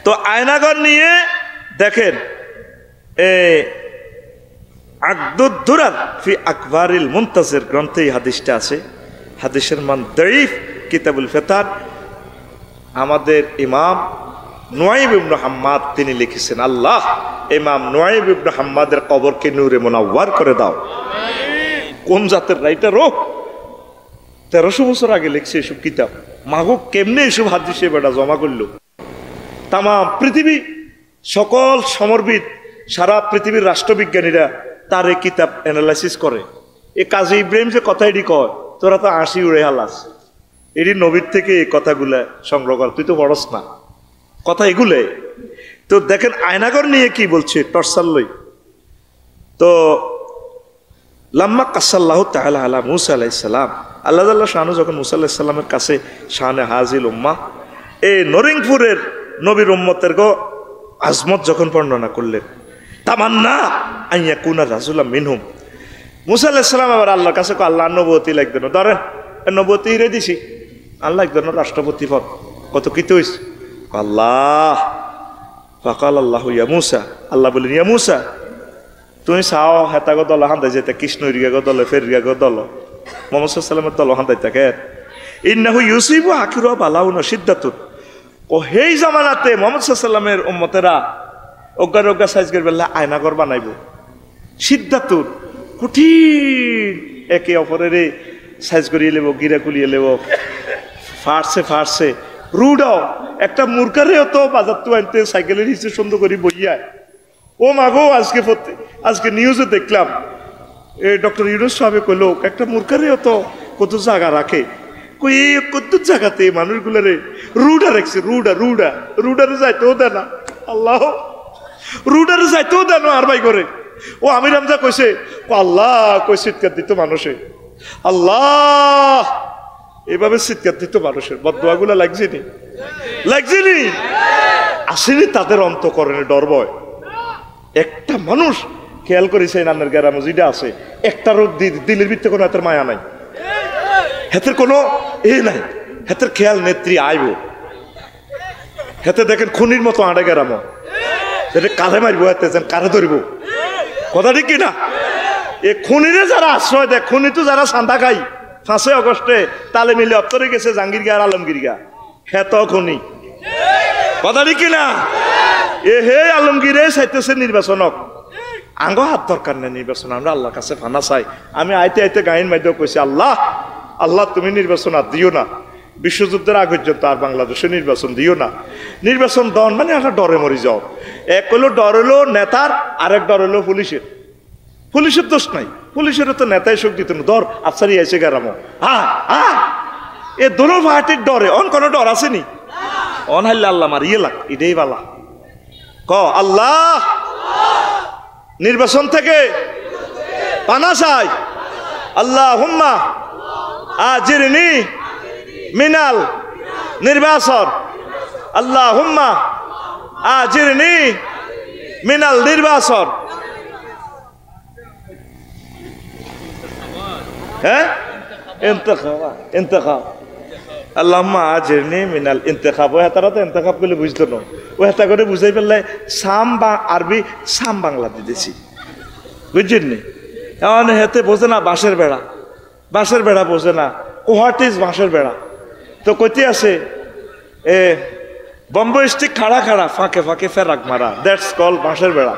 তো আয়নাগর নিয়ে দেখেন, আকদুদ্দুরার ফি আকবারিল মুনতাজির গ্রন্থে এই হাদিসটা আছে। হাদিসের মান দাঈফ, কিতাবুল ফিতান। আমাদের ইমাম নুয়াইব ইবনে হাম্মাদ তিনি লিখেছেন, আল্লাহ ইমাম নুয়াইব ইবনে হাম্মাদের কবরকে নূরে মুনাওয়ার করে দাও। কোন জাতের রাইটার ও, 1300 বছর আগে লিখছে এসব কিতাব। মাগো কেমনে এসব হাদিসে বেটা জমা করলো? তাম পৃথিবী সকল সমরবিদ, সারা পৃথিবীর রাষ্ট্রবিজ্ঞানীরা তার এই কিতাব অ্যানালাইসিস করে। এ কাজী ইব্রাহিম যে কথা এটি কয়, তোরা তো 80 উড়ে হালাস, এটি নবীর থেকে এই কথাগুলা সংগ্রহ কর, তুই তো পড়স না কথা এগুলো। তো দেখেন আয়নাগর নিয়ে কি বলছে, টর্সাল লই। তো লাম্মা কাসাল্লাহ তাআলা আলা মুসা আলাইহিস সালাম, আল্লাহ তাআলা শানু যখন মুসা আলাইহিস সালামের কাছে শানে হাজিল উম্মাহ, এই নরিংপুরের নবীর উম্মতের গো আজমত যখন বর্ণনা করলেন, তামান্না আইয়া কুনা রাজুলা মিনহুম, মুসা আলাইহিস সালাম আবার আল্লাহর কাছে আল্লাহ নবুয়তি লাগবে না, ধরেন নবুয়তি রে দিছি, আল্লাহ একজন রাষ্ট্রপতি পদ কত কিত হইছে। আল্লাহ ফাকাল আল্লাহু ইয়া মুসা, আল্লাহ বলেন ইয়া মুসা তুমি চাও হেতা গো দল হান্দাই যেতে, কৃষ্ণ ইরিগা গো দলে ফেরিগা গো দল মুহাম্মদ সাল্লাল্লাহু আলাইহি ওয়াসাল্লামের দল হান্দাই থাকে। ইন্নাহু ইউসিবু আখিরু বালাউন সিদ্দাতুন, ও হেই জামানাতে মুহাম্মদ সাল্লাল্লাহু আলাইহি ওয়াসাল্লামের উম্মতেরা অজ্ঞার অজ্ঞা সাইজ করে বেলা আয়নাগর বানাইব। সিদ্দাতুন কঠিন, একে অপরের সাইজ করিয়ে লেব, গিরা কুলিয়ে লেব, ফাড়ছে ফাড়ছে রুডাও একটা মূর্খারেও তো বাজার তো আনতে সাইকেলের হিসেবে সুন্দর করে বইয়া। ও মাগো আজকে নিউজে দেখলাম ডক্টর ইউনুস সাহেব কইল একটা মূর্খারেও তো কত জায়গা রাখে, কই এই কত জায়গাতে মানুষগুলারে রুডা রাখছে, রুডারে যাইতেও দেয় না। আল্লাহ রুডারে যাইতেও দেয় না আর ভাই করে। ও আমির হামজা কইছে, আল্লাহ কই চিৎকার দিত মানুষে, আল্লাহ এভাবে চিৎকার দিত মানুষের বদদোয়াগুলা লাগছেনি আসেনি তাদের অন্তঃকরণে ডর ভয়। একটা মানুষ খেয়াল করেছে নান্নের গ্রামে যেটা আছে, একটারও দিলের ভিত্তি কোনো হাতের মায়া নাই, হাতের কোনো নাই, হাতের খেয়াল নেত্রী আইব, হাতে দেখেন খুনির মতো আড়ে গ্রাম, এটা কাঁধে মারবো, হাতে যেন কাঁধে ধরবো, কথা ঠিক কিনা? এ খুনিরে যারা আশ্রয় দেয়, খুনি তো যারা চান্দা খাই 5 আগস্টে তালে মিলে অপ্তরে গেছে জাহাঙ্গীর গা আর আলমগীর গা, হেত খুনি, কথা ঠিক কিনা? এ হে আলমগীরে চাইতেছে নির্বাচনক, আঙ্গ হাত দরকার নেই নির্বাচন, আমরা আল্লাহর কাছে ফানা চাই। আমি আইতে গাইন মাধ্যমে কইছি, আল্লাহ তুমি নির্বাচন আর দিও না, বিশ্বযুদ্ধের আগ পর্যন্ত আর বাংলাদেশে নির্বাচন দিও না। নির্বাচন দন মানে একটা ডরে মরি যাও। এক হলো ডর হলো নেতার, আরেক ডর হলো পুলিশের দোষ নাই, পুলিশের তো নেতাই শোক দিত না, দর আফসারি আইসে গেরামো এ দোনো পার্টির ডরে অন কোনো ডর আসেনি, অন হাইলে আল্লাহ মার ইয়ে লাগ এটাই বালা ক আল্লাহ নির্বাচন থেকে পানা চাই, আল্লাহ হুম্মা আজিরনি মিনাল নির্বাচন, আল্লাহ হুম্মা আজিরনি মিনাল নির্বাচন। হ্যাঁ ইন্তেখাব, আল্লাহুম্মা আজিরনি মিনাল ইন্তেখাব। ও হেতারা তো ইন্তেখাব বলে বুঝতো না, ও হেতা করে বুঝাই ফেললে সাম বা আরবি সাম বাংলা দিতেছি, বুঝছেন নি? এখন হেতে বোঝে না বাঁশের বেড়া বোঝে না, হোয়াট ইজ বাঁশের বেড়া। তো কইতে আছে বম্বে স্টিক খাড়া ফাঁকে ফাঁকে ফেরাক মারা, দ্যাটস কল বাঁশের বেড়া।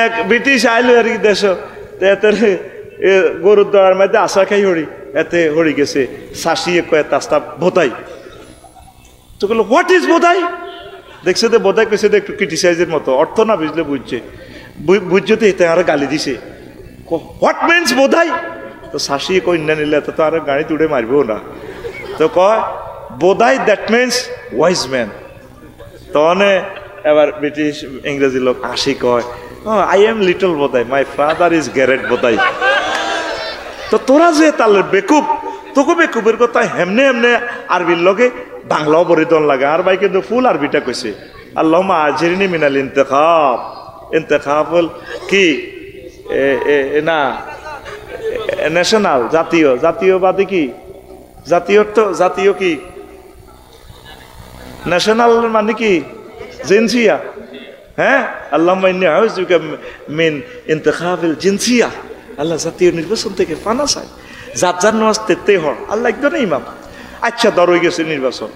এক ব্রিটিশ আইলো আর কি দেশ, এতে গরুর দড়ার মধ্যে আশা খাই হরি এতে হরি গেছে শাসিয়ে কয়ে তাস্তা বোধাই তো বললো হোয়াট ইজ বোধাই দেখছে তো বোধাই কেছে একটু ক্রিটিসাইজের মতো অর্থ না বুঝলে বুঝছে তো এতে আর গালি দিছে হোয়াট মিনস বোধাই তো শাসিয়ে কই না নিলে তো আর গাড়ি তুড়ে মারবেও না তো কয় Bodhai that means wise man তো এবার ব্রিটিশ ইংরেজি লোক আসি কয় I am little Bodhai my father is great Bodhai তো তোরা যে তাহলে বেকুব তোকে বেকুবের কথা হেমনে হেমনে আরবির লগে বাংলাও বরিদন লাগে আর ভাই কিন্তু ফুল আরবিটা কইছে আল্লাহুম্মা আজিরনি মিনাল ইন্তেখাব ইন্তেখাব কি না ন্যাশনাল জাতীয় জাতীয়বাদী কি জাতীয় কি ন্যাশনাল মানে কি জিনসিয়া হ্যাঁ আল্লাহুম্মা ইন্নী আউযুবিকা মিন ইন্তিখাবিল জিনসিয়া আল্লাহ জাতীয় নির্বাচন থেকে ফানা চাই যার নামাজ তেতেই হর আল্লাহ একদম ইমাম আচ্ছা দর হয়ে গেছে নির্বাচন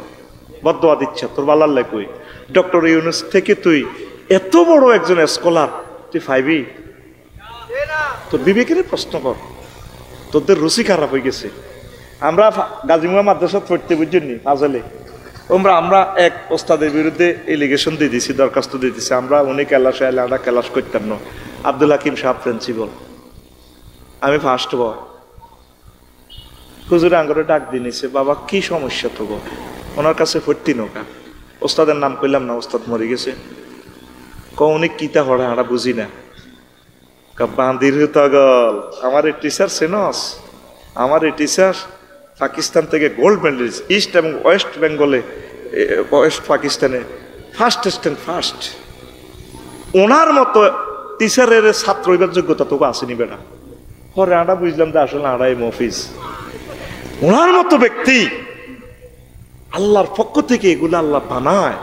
বদদোয়া দিচ্ছা তোর বাল্লাহ কই ডক্টর ইউনুস থেকে তুই এত বড় একজন স্কলার তুই পাইবি তোর বিবেকের প্রশ্ন কর তোদের রুচি খারাপ হয়ে গেছে আমরা গাজীমুয়া মাদ্রাসা পড়তে বুঝিনি ফাজলে আমরা এক ওস্তাদের বিরুদ্ধে এলিগেশন দিয়ে দিছি দরখাস্ত দিয়ে দিছি আমরা উনি ক্যালাসে এলে আমরা ক্যালাস করতাম না আব্দুল হাকিম সাহেব প্রিন্সিপাল আমি ফার্স্ট বয় হুজুরে আঙ্গরে ডাক দিয়ে নিছে বাবা কি সমস্যা তো গো ওনার কাছে ভর্তি নৌকা ওস্তাদের নাম কইলাম না ওস্তাদ মরে গেছে উনি কিতা হড়া আমরা বুঝি না বান্দির তগল আমার এই টিচার সেনস আমার এই টিচার পাকিস্তান থেকে গোল্ড মেডেলিস্ট ইস্ট এবং ওয়েস্ট বেঙ্গলে ওয়েস্ট পাকিস্তানে ফার্স্ট ওনার মতো টিচারের ছাত্র হইবার যোগ্যতা তোকে আসেনি বেটা পরে আমরা বুঝলাম যে আসলে আড়াই মফিজ ওনার মতো ব্যক্তি আল্লাহর পক্ষ থেকে এগুলো আল্লাহ বানায়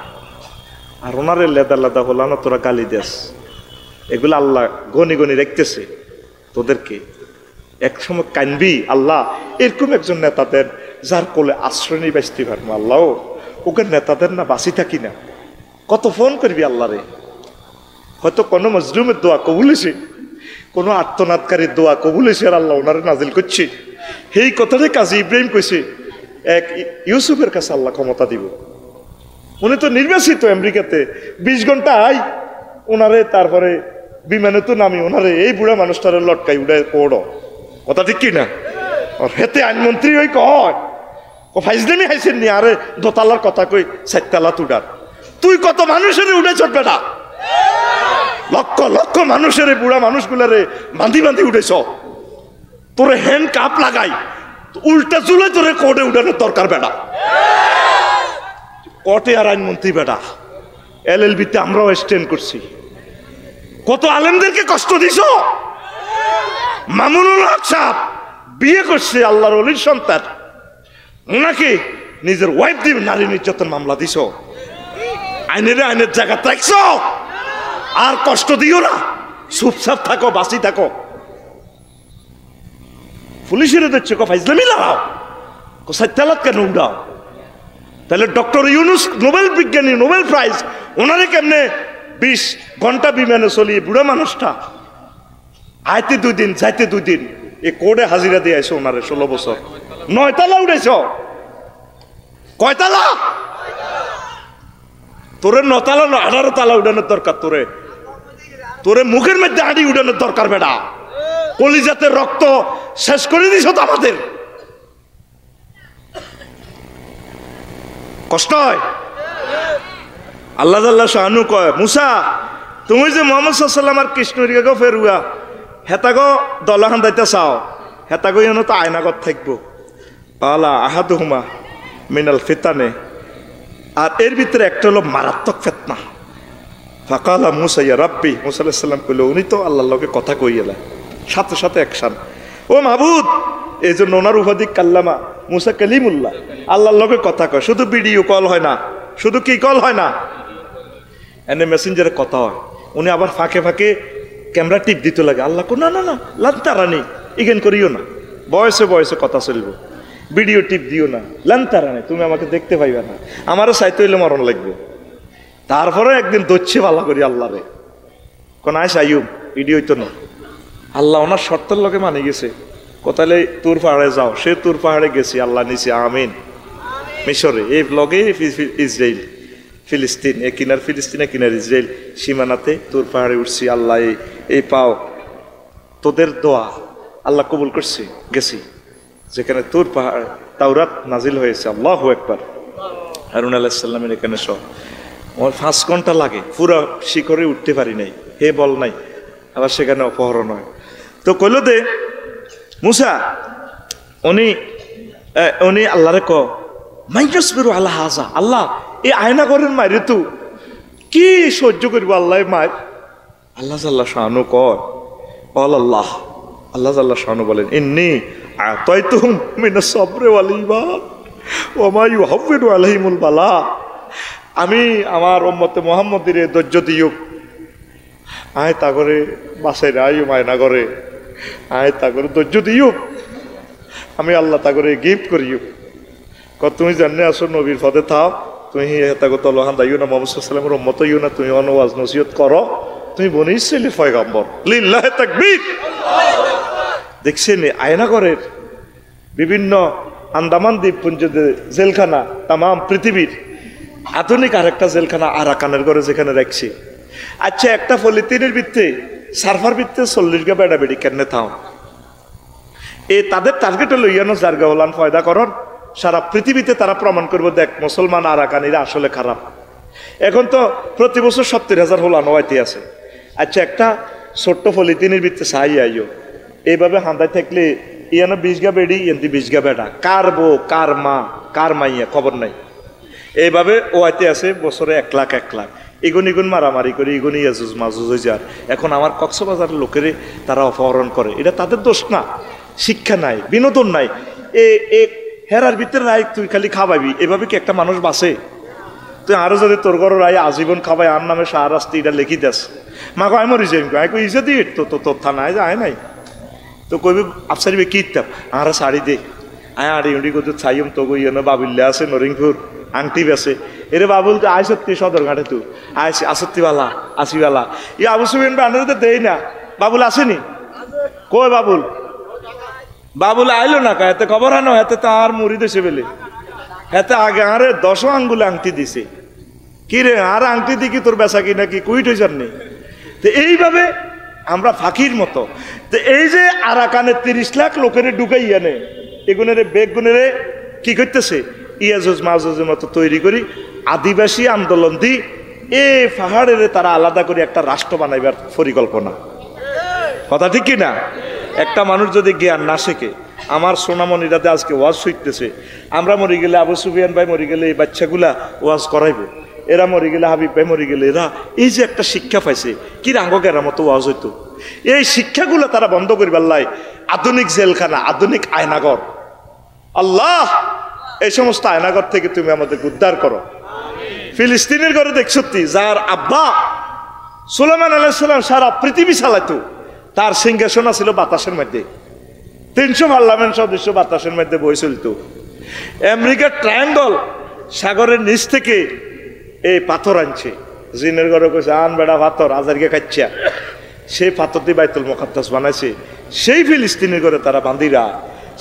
আর ওনারে লেদা লেদা হলো না তোরা গালি দেস এগুলো আল্লাহ গনি গনি রাখতেছে তোদেরকে এক সময় কানবি আল্লাহ এরকম একজন নেতাদের যার কোলে আশ্রয় নিয়ে বাঁচতে পারবো আল্লাহ ওকে নেতাদের না বাঁচি থাকি না কত ফোন করবি আল্লাহ রে হয়তো কোনো মজলুমের দোয়া কবুল হয়েছে কোনো আত্মনাদকারীর দোয়া কবুল হয়েছে আর আল্লাহ ওনারে নাজিল করছে সেই কথাটাই কাজী ইব্রাহিম কইছে এক ইউসুফের কাছে আল্লাহ ক্ষমতা দিব উনি তো নির্বাচিত আমেরিকাতে 20 ঘন্টা ওনারে তারপরে বিমানে তো নামি ওনারে এই বুড়া মানুষটারে লটকাই উড়ায় পড়ো কথা ঠিক কি না হেতে আইনমন্ত্রী ওই কয় ফাইজলামি হাইছেন নি আরে দোতালার কথা কই 4 তালা তুডার তুই কত মানুষের উড়ে চটবে না লক্ষ লক্ষ মানুষের বুড়া মানুষগুলারে বাঁধি উঠেছ তোরে হ্যান্ড কাপ লাগাই উল্টা চুলে তোরে কোর্টে উঠানোর দরকার বেটা কোর্টে আর আইনমন্ত্রী বেটা LLB-তে আমরাও স্ট্যান্ড করছি কত আলেমদেরকে কষ্ট দিছ মামুনুল হক সাহেব বিয়ে করছে আল্লাহর ওলির সন্তান ওনাকে নিজের ওয়াইফ দিয়ে নারী নির্যাতন মামলা দিছ আইনের জায়গা রাখছ আর কষ্ট দিও না চুপচাপ থাকো বাঁচি থাকো পুলিশের দেখছো ফাইজলামি লাগাও 4 তালাত কেন উড়াও তাহলে ডক্টর ইউনুস নোবেল বিজ্ঞানী নোবেল প্রাইজ ওনারে কেমনে 20 ঘন্টা বিমানে চলিয়ে বুড়া মানুষটা আইতে 2 দিন যাইতে 2 দিন এ কোর্টে হাজিরা দিয়ে আসো ওনারে 16 বছর 9 তালা উঠেছ কয় তালা তোরে 9 তালা 18 তালা উঠানোর দরকার তোরে মুখের মধ্যে হাঁড়ি উঠানোর দরকার বেটা কলিজাতে রক্ত শেষ করে দিছ তো আমাদের কষ্ট হয় আল্লাহ শাহানু কয় মুসা তুমি যে মোহাম্মদ সাল্লাল্লাহু আর কৃষ্ণরিয়াগো ফেরুয়া হেতাগো দলাহান দাইতে চাও হেতাগো ইনো তো আয়নাগত থাকবো আলা আহাদুহুমা মিনাল ফিতানে আর এর ভিতরে একটা হলো মারাত্মক ফিতনা ফাকালা মুসা ইয়া রাব্বি মুসা আলাইহিস সালাম কইলো উনি তো আল্লাহর লগে কথা কইলা সাথে সাথে অ্যাকশন ও মাবুদ এই জন্য ওনার উপাধি কাল্লামা মুসা কালিমুল্লাহ আল্লাহর লগে কথা কয় শুধু ভিডিও কল হয় না শুধু কি কল হয় না এনে মেসেঞ্জারে কথা হয় উনি আবার ফাঁকে ফাঁকে ক্যামেরা টিপ দিতে লাগে আল্লাহ কো না না না লান্তারানি ইগেন করিও না বয়সে বয়সে কথা চলবো ভিডিও টিপ দিও না লান্তারানি তুমি আমাকে দেখতে পাইবা না আমারও চাইতে হইলে মরণ লাগবে তারপরে একদিন দচ্ছে ভালো করি আল্লাহ রে কোন আইস আইয়ুব ভিডিও হইতো না আল্লাহ ওনার শর্তের লগে মানে গেছে, কোথালে তুর পাহাড়ে যাও, সে তুর পাহাড়ে গেছি, আল্লাহ নিচে আমিন। মিশরে এই লগে ইসরায়েল ফিলিস্তিন, এ কিনার ফিলিস্তিন, এ কিনার ইসরায়েল সীমানাতে তুর পাহাড়ে উঠছি, আল্লাহ এই পাও তোদের দোয়া আল্লাহ কবুল করছি, গেছি যেখানে তুর পাহাড় তাওরাত নাজিল হয়েছে। আল্লাহু আকবার। হারুন আলাইহিস সালামের এখানে সব আমার 5 ঘন্টা লাগে, পুরো শিখরে উঠতে পারি নাই, হে বল নাই, আবার সেখানে অপহরণ হয়। তো কইল দে মুসা উনি আল্লাহরে ক মাইয়াস বেরো আল্লাহ হাজা, আল্লাহ এই আয়না করেন মাইরে তু কি সহ্য করবো আল্লাহ মায়। আল্লাহ জাল্লা শাহানু কয় বল আল্লাহ, আল্লাহ জাল্লা শাহানু বলেন ইন্নী আতাইতুহুম মিনাস সাবরি ওয়াল ঈমান ওয়া মা ইউহাব্বিরু আলাইহিমুল বালা। আমি আমার উম্মতে মুহাম্মদের ধৈর্য দিও, আয় তা করে বাসায় আয়ু মায়না করে, আয় তা করে ধৈর্য দিও, আমি আল্লাহ তা করে গিফট করিও। তুমি জানে আসো নবীর পদে থাও, তুমি তলহান দাইও না, মোহাম্মদ সাল্লামের উম্মত হইও না, তুমি ওয়াজ নসিহত করো, তুমি বনি ইসরাইলের পয়গম্বর। লিল্লাহি তাকবীর। দেখছেন আয়নাগরের বিভিন্ন আন্দামান দ্বীপপুঞ্জ জেলখানা তাম পৃথিবীর আধুনিক আরেকটা জেলখানা আরাকানের ঘরে যেখানে রাখছি। আচ্ছা একটা পলিথিনের ভিত্তে সার্ফার ভিত্তে 40 গা বেড়া বেড়ি কেন থাও, তাদের টার্গেটে লইয়ানো জারগা ওলান ফয়দা করন, সারা পৃথিবীতে তারা প্রমাণ করবো দেখ মুসলমান আরাকানিরা আসলে খারাপ। এখন তো প্রতি বছর 70,000 হোলানো আইতে আছে। আচ্ছা একটা ছোট্ট পলিথিনের ভিত্তে সাহাই আইও, এইভাবে হান্দায় থাকলে ইয়ানো 20 গা বেড়ি, এনতি 20 গা বেড়া, কার বউ কার মা কার মাইয়া খবর নাই। এইভাবে ও আইতে আছে বছরে 1 লাখ 1 লাখ, ইগুন মারামারি করে ইগুন ইয়াজুজ মাজুজ হয়ে যার। এখন আমার কক্সবাজারের লোকেরে তারা অপহরণ করে, এটা তাদের দোষ না, শিক্ষা নাই, বিনোদন নাই, এ হেরার ভিতরে রায় তুই খালি খাওয়াবি, এভাবে কি একটা মানুষ বাঁচে? তুই আরো যদি তোর ঘর রায় আজীবন খাবাই আর নামে সারাস্তি এটা লিখি দাস মা কয় মরি যাই কই ইসে দিয়ে তো তোর থানায় যায় নাই তো কইবি আফসারিবে কি ইত্যাপ আর শাড়ি দে আয় আড়ি উড়ি করতে ছাইম তো গই বাবুল্লা আছে নরিংপুর আংটি বেছে এরে বাবুল তো আয় সত্যি সদরঘাটে তুই আয় আসত্তিওয়ালা আসিওয়ালা ই আবু সুফিয়ান বান্ধব তো দেই না, বাবুল আসেনি কই বাবুল বাবুল আইলো না এতে খবর আনো, এতে তো আর মুড়ি দেশে বেলে, এতে আগে আরে 10 আঙ্গুলে আংটি দিছে, কি রে আর আংটি দিকি তোর বেচা কি নাকি কুইট হয়ে যাননি। তো এইভাবে আমরা ফাঁকির মতো, তো এই যে আরাকানে 30 লাখ লোকের ঢুকাই আনে এগুনের বেগ গুনেরে কি করতেছে ইয়াজুজ মাজুজের মতো তৈরি করি আদিবাসী আন্দোলন দি এ পাহাড়ের তারা আলাদা করে একটা রাষ্ট্র বানাইবার পরিকল্পনা। কথা ঠিক কি না? একটা মানুষ যদি জ্ঞান না শেখে, আমার সোনামণিরাতে আজকে ওয়াজ শিখতেছে, আমরা মরে গেলে আবু সুফিয়ান ভাই মরে গেলে এই বাচ্চাগুলা ওয়াজ করাইবো, এরা মরে গেলে হাবিব ভাই মরে গেলে এরা এই যে একটা শিক্ষা পাইছে কি রাঙ্গের মতো ওয়াজ হইতো, এই শিক্ষাগুলো তারা বন্ধ করিবার লাই আধুনিক জেলখানা আধুনিক আয়নাগর। আল্লাহ এই সমস্ত আয়নাগর থেকে তুমি আমাদের উদ্ধার করো। ফিলিস্তিনের ঘরে দেখছতি যার আব্বা সুলাইমান আলাইহিস সালাম সারা পৃথিবী চালাইতো, তার সিংহাসন ছিল বাতাসের মধ্যে, 300 পার্লামেন্ট সদস্য বাতাসের মধ্যে বই চলত। আমেরিকার ট্রায়াঙ্গল সাগরের নিচ থেকে এই পাথর আনছে, জিনের ঘরে কইছে আন বেড়া পাথর আজারকে খাচ্ছা, সেই পাথর দিয়ে বাইতুল মুকাদ্দাস বানাইছে। সেই ফিলিস্তিনের ঘরে তারা বান্দিরা,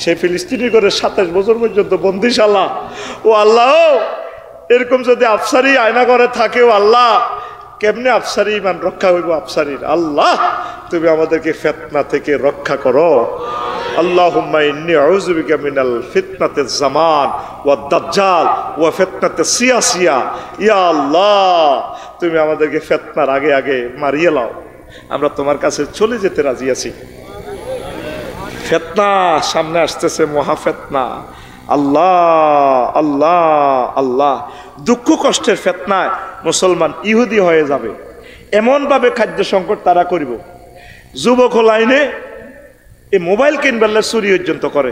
সেই ফিলিস্তিনের ঘরে 27 বছর পর্যন্ত বন্দিশালা। ও আল্লাহ এরকম যদি আফসারি আয়না ঘরে থাকে, ও আল্লাহ কেমনে আফসারি ইমান রক্ষা হইব আফসারির? আল্লাহ তুমি আমাদেরকে ফিতনা থেকে রক্ষা করো। আল্লাহুম্মা ইন্নী আউযু বিকা মিনাল ফিতনাতিজ জামান ওয়াদ দাজ্জাল ওয়া ফিতনাতিস সিয়াসিয়া। ইয়া আল্লাহ তুমি আমাদেরকে ফিতনার আগে আগে মারিয়ে লাও, আমরা তোমার কাছে চলে যেতে রাজি আছি। ফিতনা সামনে আসতেছে, মহা ফিতনা। আল্লাহ আল্লাহ আল্লাহ দুঃখ কষ্টের ফিতনায় মুসলমান ইহুদি হয়ে যাবে, এমনভাবে খাদ্য সংকট তারা করিব। যুবক লাইনে এই মোবাইল কিনবেলে চুরি পর্যন্ত করে।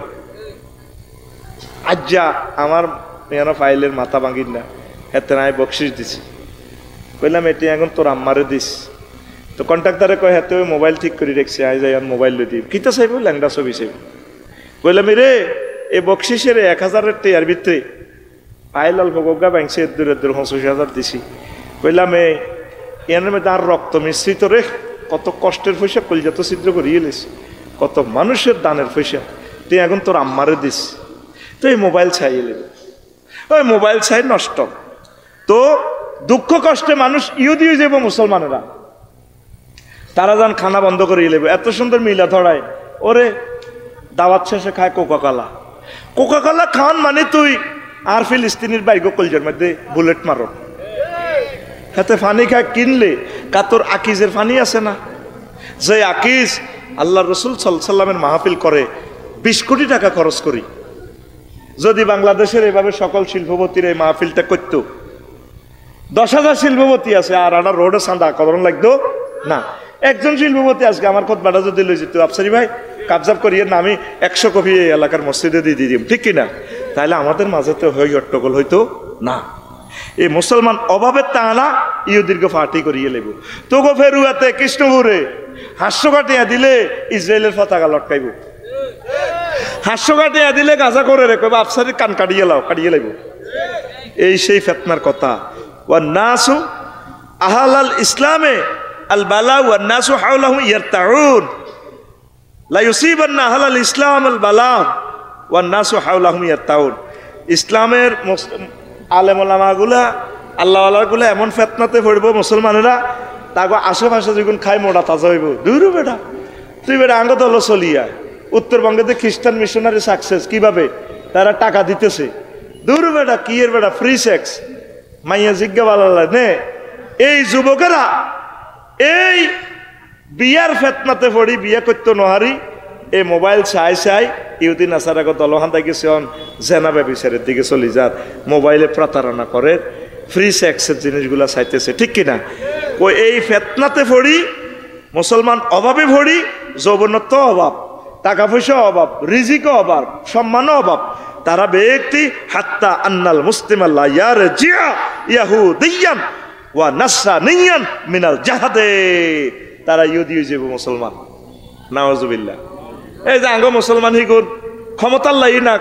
আজ্জা আমার মেয়ানো ফাইলের মাথা ভাঙিন না, এতে নাই বকশিস দিছি, কইলাম এটি এখন তোর আম্মারে দিস। তো কন্ট্রাক্টারে কয় হাতে ওই মোবাইল ঠিক করে রেখছি, আই যাই আর মোবাইল লই দিই কিতা চাইব ল্যাংডা ছবি চাইব। কইলাম রে এই বকশিসের 1000-এর টেয়ার ভিতরে আইল অল্প গোগা ব্যাংসে দূরে 25,000 দিছি। কইলাম এর মধ্যে আর রক্ত মিশ্রিত রে কত কষ্টের পয়সা কলজাত ছিদ্র করিয়ে এলেছি, কত মানুষের দানের পয়সা তুই এখন তোর আম্মারে দিস, তো এই মোবাইল ছাই এলে, ওই মোবাইল ছাই নষ্ট। তো দুঃখ কষ্টে মানুষ ইহুদি হয়ে যাবো মুসলমানেরা, তারা যান খানা বন্ধ করিয়ে নেবে। এত সুন্দর মিলা ধরায়, ওরে দাওয়াত শেষে খায় কোকা কোলা, কোকা কোলা খান মানে তুই আর ফিলিস্তিনির বাইক কলজার মধ্যে বুলেট মারো। হাতে ফানি খায় কিনলে কাতর আকিজের ফানি আছে না, যে আকিজ আল্লাহ রসুল সাল্লামের মাহফিল করে 20 কোটি টাকা খরচ করি। যদি বাংলাদেশের এভাবে সকল শিল্পপতির এই মাহফিলটা করত, 10,000 শিল্পপতি আছে, আর আনা রোডে সান্দা কদরণ লাগতো না। একজন শিল্পপতি আজকে আমার খোদবাটা যদি লই যেত, আফসারি ভাই কাবজাব করিয়ে না, আমি 100 কপি এই এলাকার মসজিদে দিয়ে দিই, ঠিক কিনা? তাহলে আমাদের মাঝে তো হট্টগোল হইতো না। এই মুসলমান অভাবের তাহানা ইহুদিরকে ফাটি করিয়ে লেব। তোগো ফেরুয়াতে কৃষ্ণপুরে 500 কাটিয়া দিলে ইসরায়েলের পতাকা লটকাইব, 500 কাটিয়া দিলে গাজা করে রেখে আফসারি কান কাটিয়ে লাও, কাটিয়ে লাইব। এই সেই ফেতনার কথা। ওয়া নাসু আহালাল ইসলামে আল বালা ওয়া নাসু হাওলাহুম ইয়ারতাউন লা ইউসিবান্না আহালাল ইসলাম আল বালা ওয়া নাসু হাওলাহুম ইয়ারতাউন। ইসলামের আলেম ওলামাগুলা আল্লাহওয়ালাগুলা এমন ফেতনাতে পড়বো মুসলমানেরা, তাকে আশেপাশে যখন খাই মোটা তাজা হইব, দূর বেটা তুই বেটা আঙ্গ দল চলিয়া। উত্তরবঙ্গেতে খ্রিস্টান মিশনারি সাকসেস কিভাবে, তারা টাকা দিতেছে, দূর বেটা কি এর বেটা ফ্রি সেক্স মাইয়া জিজ্ঞা বালা নে। এই যুবকেরা এই বিয়ার ফেতনাতে পড়ি বিয়ে করতে নহারি, এই মোবাইল চাই চাই ইহুদি নাসারাকে দলহান গেছে জেনাবে বিচারের দিকে চলি যার, মোবাইলে প্রতারণা করে, ফ্রি সেক্সের জিনিসগুলা চাইতেছে, ঠিক কিনা? ওই এই ফেতনাতে পড়ি মুসলমান অভাবে ভরি, যৌবনত্ব অভাব, টাকা পয়সা অভাব, রিজিকও অভাব, সম্মানও অভাব। তারা ব্যক্তি হাত্তা আন্নাল মুসলিম আল্লাহ ইয়ার জিয়া ইয়াহুদিয়ান ওয়া নাসরানিয়ান মিনাল জাহাদে, তারা ইহুদি হয়ে যাবে মুসলমান, নাউজুবিল্লাহ। এই যে আঙ্গ মুসলমান হিগুন ক্ষমতাল্লাই না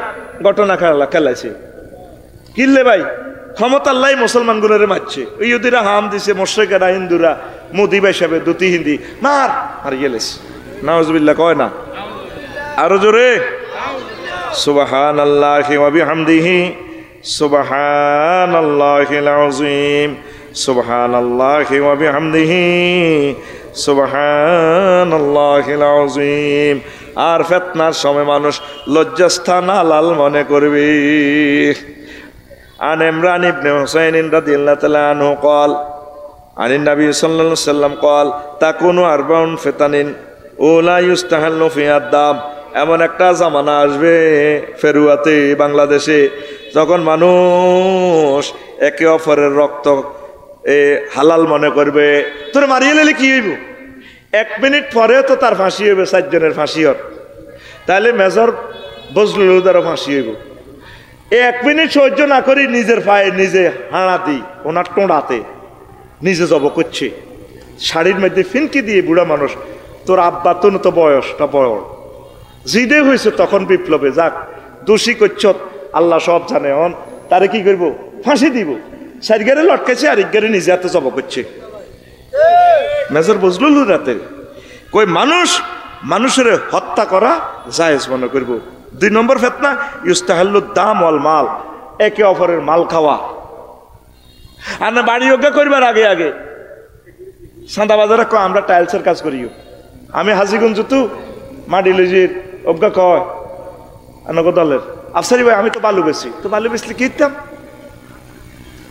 ঘটনা খেলাইছে, কিনলে ভাই ক্ষমতাল্লাই মুসলমান গুলোরে মারছে। ইহুদিরা হাম দিছে, মোশরিকেরা হিন্দুরা মোদি হিসাবে দুটি হিন্দি মার আর গেলেছে, নাউজুবিল্লাহ কয় না? আরো জোরে সুবহানাল্লাহি ওয়া বিহামদিহি সুবহানাল্লাহিল আযীম সুবহানাল্লাহি ওয়া বিহামদিহি সুবহানাল্লাহিল আযীম। আর ফিতনার সময় মানুষ লজ্জাস্থান হালাল মনে করবে। আন ইমরান ইবনে হুসাইন রাদিয়াল্লাহু তাআলা আনহু قال عن النبي صلى الله عليه وسلم قال تكون 40 ফিতানিন ওলা ইউস্তাহাল্লু ফিহা দাম। এমন একটা জামানা আসবে ফেরুয়াতে বাংলাদেশে, যখন মানুষ একে অপরের রক্ত হালাল মনে করবে। তোর মারিয়ে নিলে কি হইব? 1 মিনিট পরে তো তার ফাঁসি হইবে, 4 জনের ফাঁসি হর, তাহলে মেজর বজলুল হুদারও ফাঁসি হইব। 1 মিনিট সহ্য না করি নিজের পায়ে নিজে হাঁড়া দিই, ওনার টোঁড়াতে নিজে জব করছে, শাড়ির মধ্যে ফিনকি দিয়ে বুড়া মানুষ। তোর আব্বা তো বয়সটা বড়, জিদে হয়েছে তখন বিপ্লবে, যাক দোষী করছ আল্লাহ সব জানে, হন তারে কি করবো? ফাঁসি দিব। 4 গারে লটকাইছে, আর 1 গারে নিজে হাতে জব করছে। মেজর বজলুল হুদাতে কই মানুষের হত্যা করা জায়েজ মনে করব। 2 নম্বর ফিতনা ইউস্তাহাল্লু দাম ওয়াল মাল, একে অপরের মাল খাওয়া। আর না বাড়ি অজ্ঞা করবার আগে আগে সান্দা বাজারে কয় আমরা টাইলসের কাজ করিও, আমি হাজিগঞ্জ তু মাটি লজির অজ্ঞা কয় আনগো দলের আফসারি ভাই আমি তো বালু বেশি, তো বালু বেশলে কি দিতাম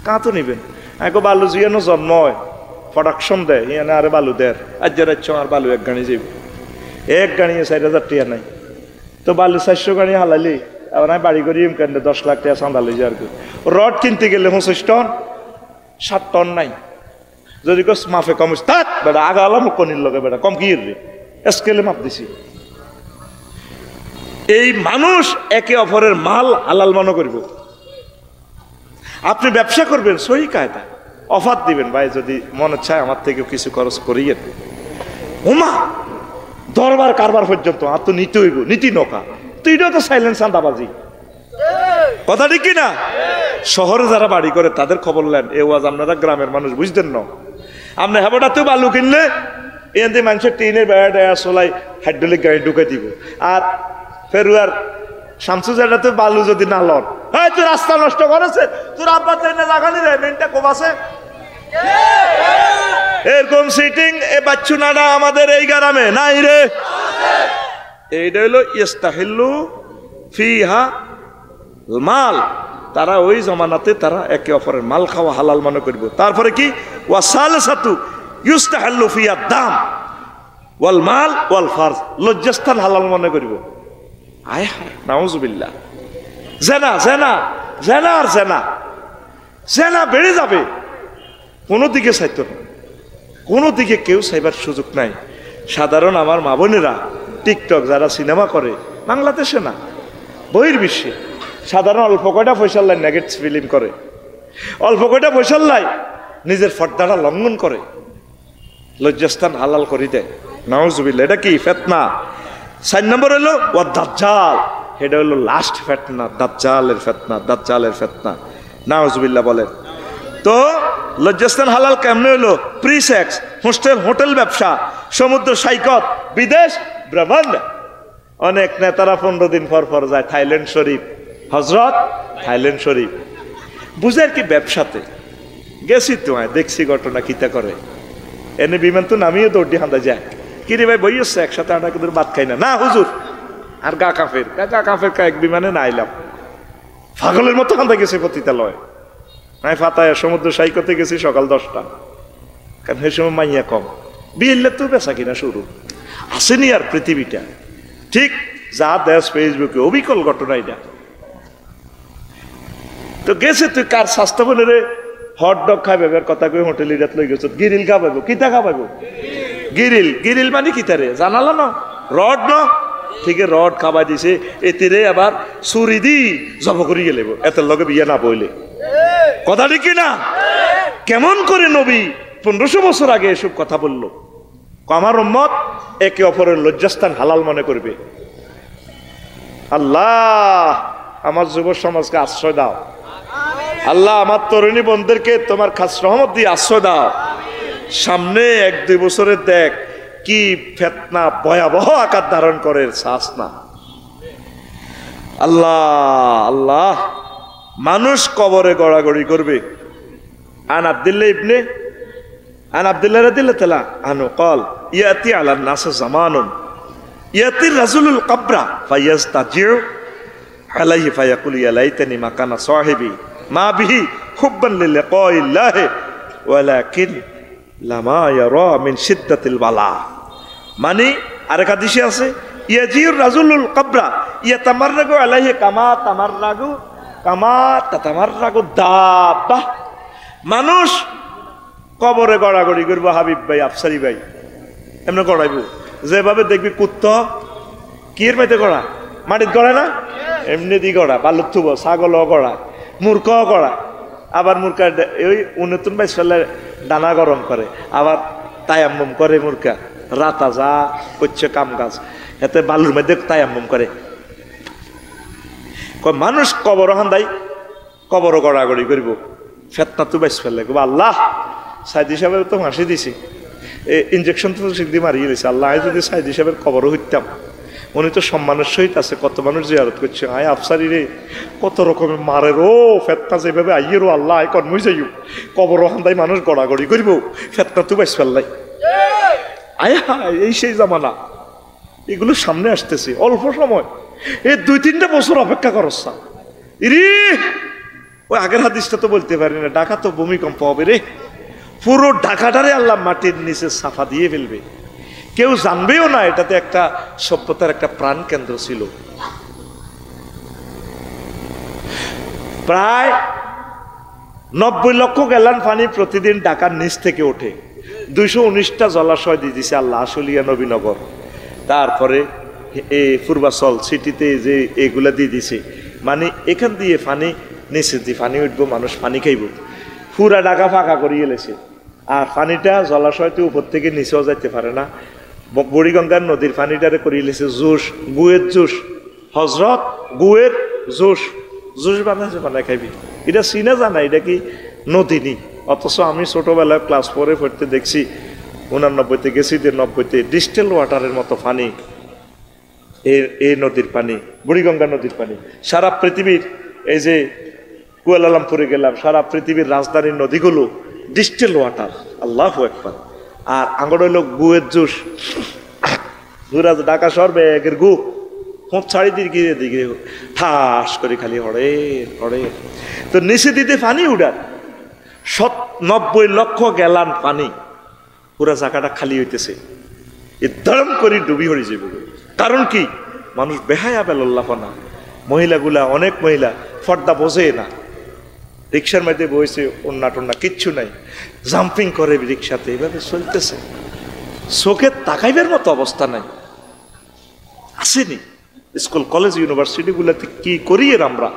কাঁ তো নিবেন এক বালু জিয়ানো জন্ম হয় প্রোডাকশন দেয়, ইয়ানে আরে বালু দেয় আজ রাজ্য আর বালু 1 গাড়ি যাবে, 1 গাড়ি 4,000 টাকা নাই, তো বালু 400 গাড়ি হালালি আবার আমি বাড়ি করি কেন 10 লাখ টাকা চাঁদা লই আর কি। রড কিনতে গেলে 25 টন 7 টন নাই, যদি কস মাফে কম তাক বেটা আগা আলাম কনির লগে বেটা কম কি রে স্কেলে মাপ দিছি। এই মানুষ একে অপরের মাল হালাল মনে করব। আপনি ব্যবসা করবেন সহি কায়দা, অফার দিবেন, ভাই যদি মনে চায় আমার থেকে কিছু খরচ করিয়ে ওমা দরবার কারবার পর্যন্ত আর তো নিতে হইব, নীতি নৌকা তো এটাও তো সাইলেন্স আন্দাবাজি, কথা ঠিক কিনা? শহরে যারা বাড়ি করে তাদের খবর নেন, এ ওয়াজ আপনারা গ্রামের মানুষ বুঝতেন না। আপনি হেবাটাতেও বালু কিনলে এতে মানুষের টিনের বেড়া ডেয়া চলাই হাইড্রোলিক গাড়ি ঢুকে দিব। আর ফেরুয়ার শামসুজাটা তো বালু যদি না লন, হ্যাঁ তুই রাস্তা নষ্ট করেছে, তোর আব্বা ট্রেনে লাগানি রে মেনটা কমাছে। এরকম সিটিং এ বাচ্চুনাডা আমাদের এই গ্রামে নাই রে। এইটা হইল ইস্তাহিল্লু ফিহা মাল, তারা ওই জমানাতে তারা একে অপরের মাল খাওয়া হালাল মনে করব। তারপরে কি ওয়াসালসাতু ইস্তাহিল্লু ফিহা দাম ওয়াল মাল ওয়াল ফারজ, লজ্জাস্থান হালাল মনে করব। আয় হায় নাউজুবিল্লাহ। জেনা জেনা জেনা আর জেনা, জেনা বেড়ে যাবে, কোনো দিকে চাইতো না, কোনো দিকে কেউ চাইবার সুযোগ নাই। সাধারণ আমার মা বোনেরা টিকটক যারা সিনেমা করে, বাংলাদেশে না বহির্বিশ্বে, সাধারণ অল্প কয়টা পয়সার লাই নেগেট ফিল্ম করে, অল্প কয়টা পয়সার লাই নিজের ফর্দাটা লঙ্ঘন করে, লজ্জাস্থান হালাল করে দেয়। নাউজুবিল্লাহ। এটা কি ফিতনা। 4 নম্বর হলো ও দাজ্জাল, এটা হলো লাস্ট ফিতনা, দাজ্জালের ফিতনা, দাজ্জালের ফিতনা। নাউজুবিল্লাহ বলেন। তো লজ্জাস্থান হালাল কেমনে হলো? প্রি সেক্স, হোটেল ব্যবসা, সমুদ্র সৈকত, বিদেশ ভ্রমণ। অনেক নেতারা 15 দিন পর পর যায় থাইল্যান্ড শরীফ, হজরত থাইল্যান্ড শরীফ, বুঝে কি ব্যবসাতে গেছি তো, দেখছি ঘটনা কিতা করে। এনে বিমান তো নামিয়ে দৌড়ি হান্দা যায়, কিরে ভাই বই হচ্ছে একসাথে আমরা কিন্তু ভাত খাই না, না হুজুর আর গা কাফের এক বিমানে না আইলাম। পাগলের মতো হান্দা গেছে পতিতালয়। আমি ফাতায় সমুদ্র সৈকতে গেছি সকাল 10টা, কারণ সেই সময় মাইয়া কম, বিয়েলে তো বেচা কিনা শুরু আসেনি। আর পৃথিবীটা ঠিক যা দেশ ফেসবুকে অবিকল ঘটনা এটা। তো গেছে তুই কার স্বাস্থ্য বলে রে হট ডগ খাইবে কথা কই হোটেল ইরাত লই গেছ, গিরিল খাবাইব, কিতা খাবাইব গিরিল, গিরিল মানে কিতারে জানালো না, রড ন ঠিক রড খাবাই দিছে, এতিরে আবার ছুরি দি জব করি গেলে এত লগে বিয়ে না বইলে কথা ঠিক না। কেমন করে নবী 1500 বছর আগে এসব কথা বললো? আমার উম্মত একে অপরের লজ্জাস্থান হালাল মনে করবে। আল্লাহ আমার যুব সমাজকে আশ্রয় দাও, আল্লাহ আমার তরুণী বন্ধুদেরকে তোমার খাস রহমত দিয়ে আশ্রয় দাও। সামনে 1-2 বছরের দেখ কি ফিতনা ভয়াবহ আকার ধারণ করে, শ্বাস না। আল্লাহ আল্লাহ, মানুষ কবরে গড়াগড়ি করবে। আন আব্দুল্লাহ রাদিয়াল্লাহু তাআলা আনহু قال ইয়াতি আলা নাস জামানুন ইয়াতি রাজুলুল কবরা ফায়াস্তাজিউ আলাইহি ফায়াকুল ইয়া লাইতানি মাকানা সাহিবি মা বিহি হুব্বান লিলিকাইল্লাহ ওয়ালাকিন লামা ইয়ারা মিন শিদ্দাতিল বালা। মানে আরেক হাদিসে আছে ইয়াজিউর রাজুলুল কবরা ইয়াতামাররাগু আলাইহি কামা তাতামাররাগু দাব্বা। মানুষ কবরে গড়াগড়ি করবো, হাবিব ভাই আফসারি ভাই এমনি গড়াইব, যেভাবে দেখবি কুত্তা কির মাইতে গড়া, মাটিত গড়ায় না, এমনি দি গড়া, বালুর থুব, ছাগলও গড়া, মূর্খও গড়া। আবার মূর্খা ওই নতুন বাইশ ফেলে ডানা গরম করে, আবার তায়াম্মুম করে মূর্খা, রাতা যা করছে কাম কাজ, এতে বালুর মধ্যে তায়াম্মুম করে। মানুষ কবর হান্দাই কবর গড়াগড়ি করব, ফেতনা তো বাইশ ফেললে আল্লাহ সাইদি সাহেবের তো হাসি দিছি, ইঞ্জেকশন তো সিদ্ধি মারিয়ে দিয়েছে। আল্লাহ যদি সাইদি সাহেবের কবরও হইতাম, উনি তো সম্মানের সহিত আছে, কত মানুষ জিয়ারত করছে। আয় আফসারি রে কত রকমের মারে রো ফেতনা যেভাবে আইয়ে রো, আল্লাহ আয় কর্মই যাইও কবর হান্দাই মানুষ গড়াগড়ি করব, ফেতনা তো বাইশ ফেললাই। আয় হায় এই সেই জামানা, এগুলো সামনে আসতেছে অল্প সময়, এই 2-3টা বছর অপেক্ষা করস রে। ওই আগের হাদিসটা তো বলতে পারি না, ঢাকা তো ভূমিকম্প হবে রে, পুরো ঢাকাটারে আল্লাহ মাটির নিচে সাফা দিয়ে ফেলবে, কেউ জানবেও না এটাতে একটা সভ্যতার একটা প্রাণ কেন্দ্র ছিল। প্রায় 90 লক্ষ গ্যালন পানি প্রতিদিন ঢাকার নিচ থেকে ওঠে, 219টা জলাশয় দিয়ে দিছে আল্লাহ, আশুলিয়া নবীনগর, তারপরে এই পূর্বাচল সিটিতে যে এগুলা দিয়ে দিছে। মানে এখান দিয়ে পানি নিচে দিয়ে পানি উঠবো, মানুষ পানি খাইব, পুরা ঢাকা ফাঁকা করে গেলেছে। আর পানিটা জলাশয়তে উপর থেকে নিচেও যাইতে পারে না, বুড়িগঙ্গার নদীর পানিটারে করিয়ে লেছে জুস, গুয়ের জুস, হজরত গুয়ের জুস, জুস বানায় খাইবি। এটা চিনা জানা এটা কি নদী নি, অথচ আমি ছোটবেলায় ক্লাস 4-এ পড়তে দেখছি '89-তে গেছি, 90-তে ডিস্টেল ওয়াটারের মতো পানি, এই নদীর পানি, বুড়িগঙ্গা নদীর পানি। সারা পৃথিবীর, এই যে কুয়ালালামপুরে গেলাম, সারা পৃথিবীর রাজধানীর নদীগুলো ডিস্টেল ওয়াটার। আল্লাহু আকবার। আর আঙ্গর হইল গুয়ের জুস, গুরাজ ঢাকা শহর ব্যাগের গু হোঁচ ছাড়ি দিকে দিকে ঠাস করে খালি হড়ে হড়ে। তো নিচে দিতে পানি উড়ার 90 লক্ষ গ্যালান পানি, পুরা জায়গাটা খালি হইতেছে, ধরম করে ডুবি হয়ে যাবে। কারণ কি? মানুষ বেহায়া বেল্লাফানা। মহিলাগুলা, অনেক মহিলা ফর্দা বোঝে না, রিক্সার মধ্যে বসে অন্যা টন্যা কিচ্ছু নাই, জাম্পিং করে রিক্সাতে, এইভাবে চলতেছে। চোখে তাকাইবার মতো অবস্থা নাই। আসেনি স্কুল কলেজ ইউনিভার্সিটি গুলাতে কি করি এর আমরা?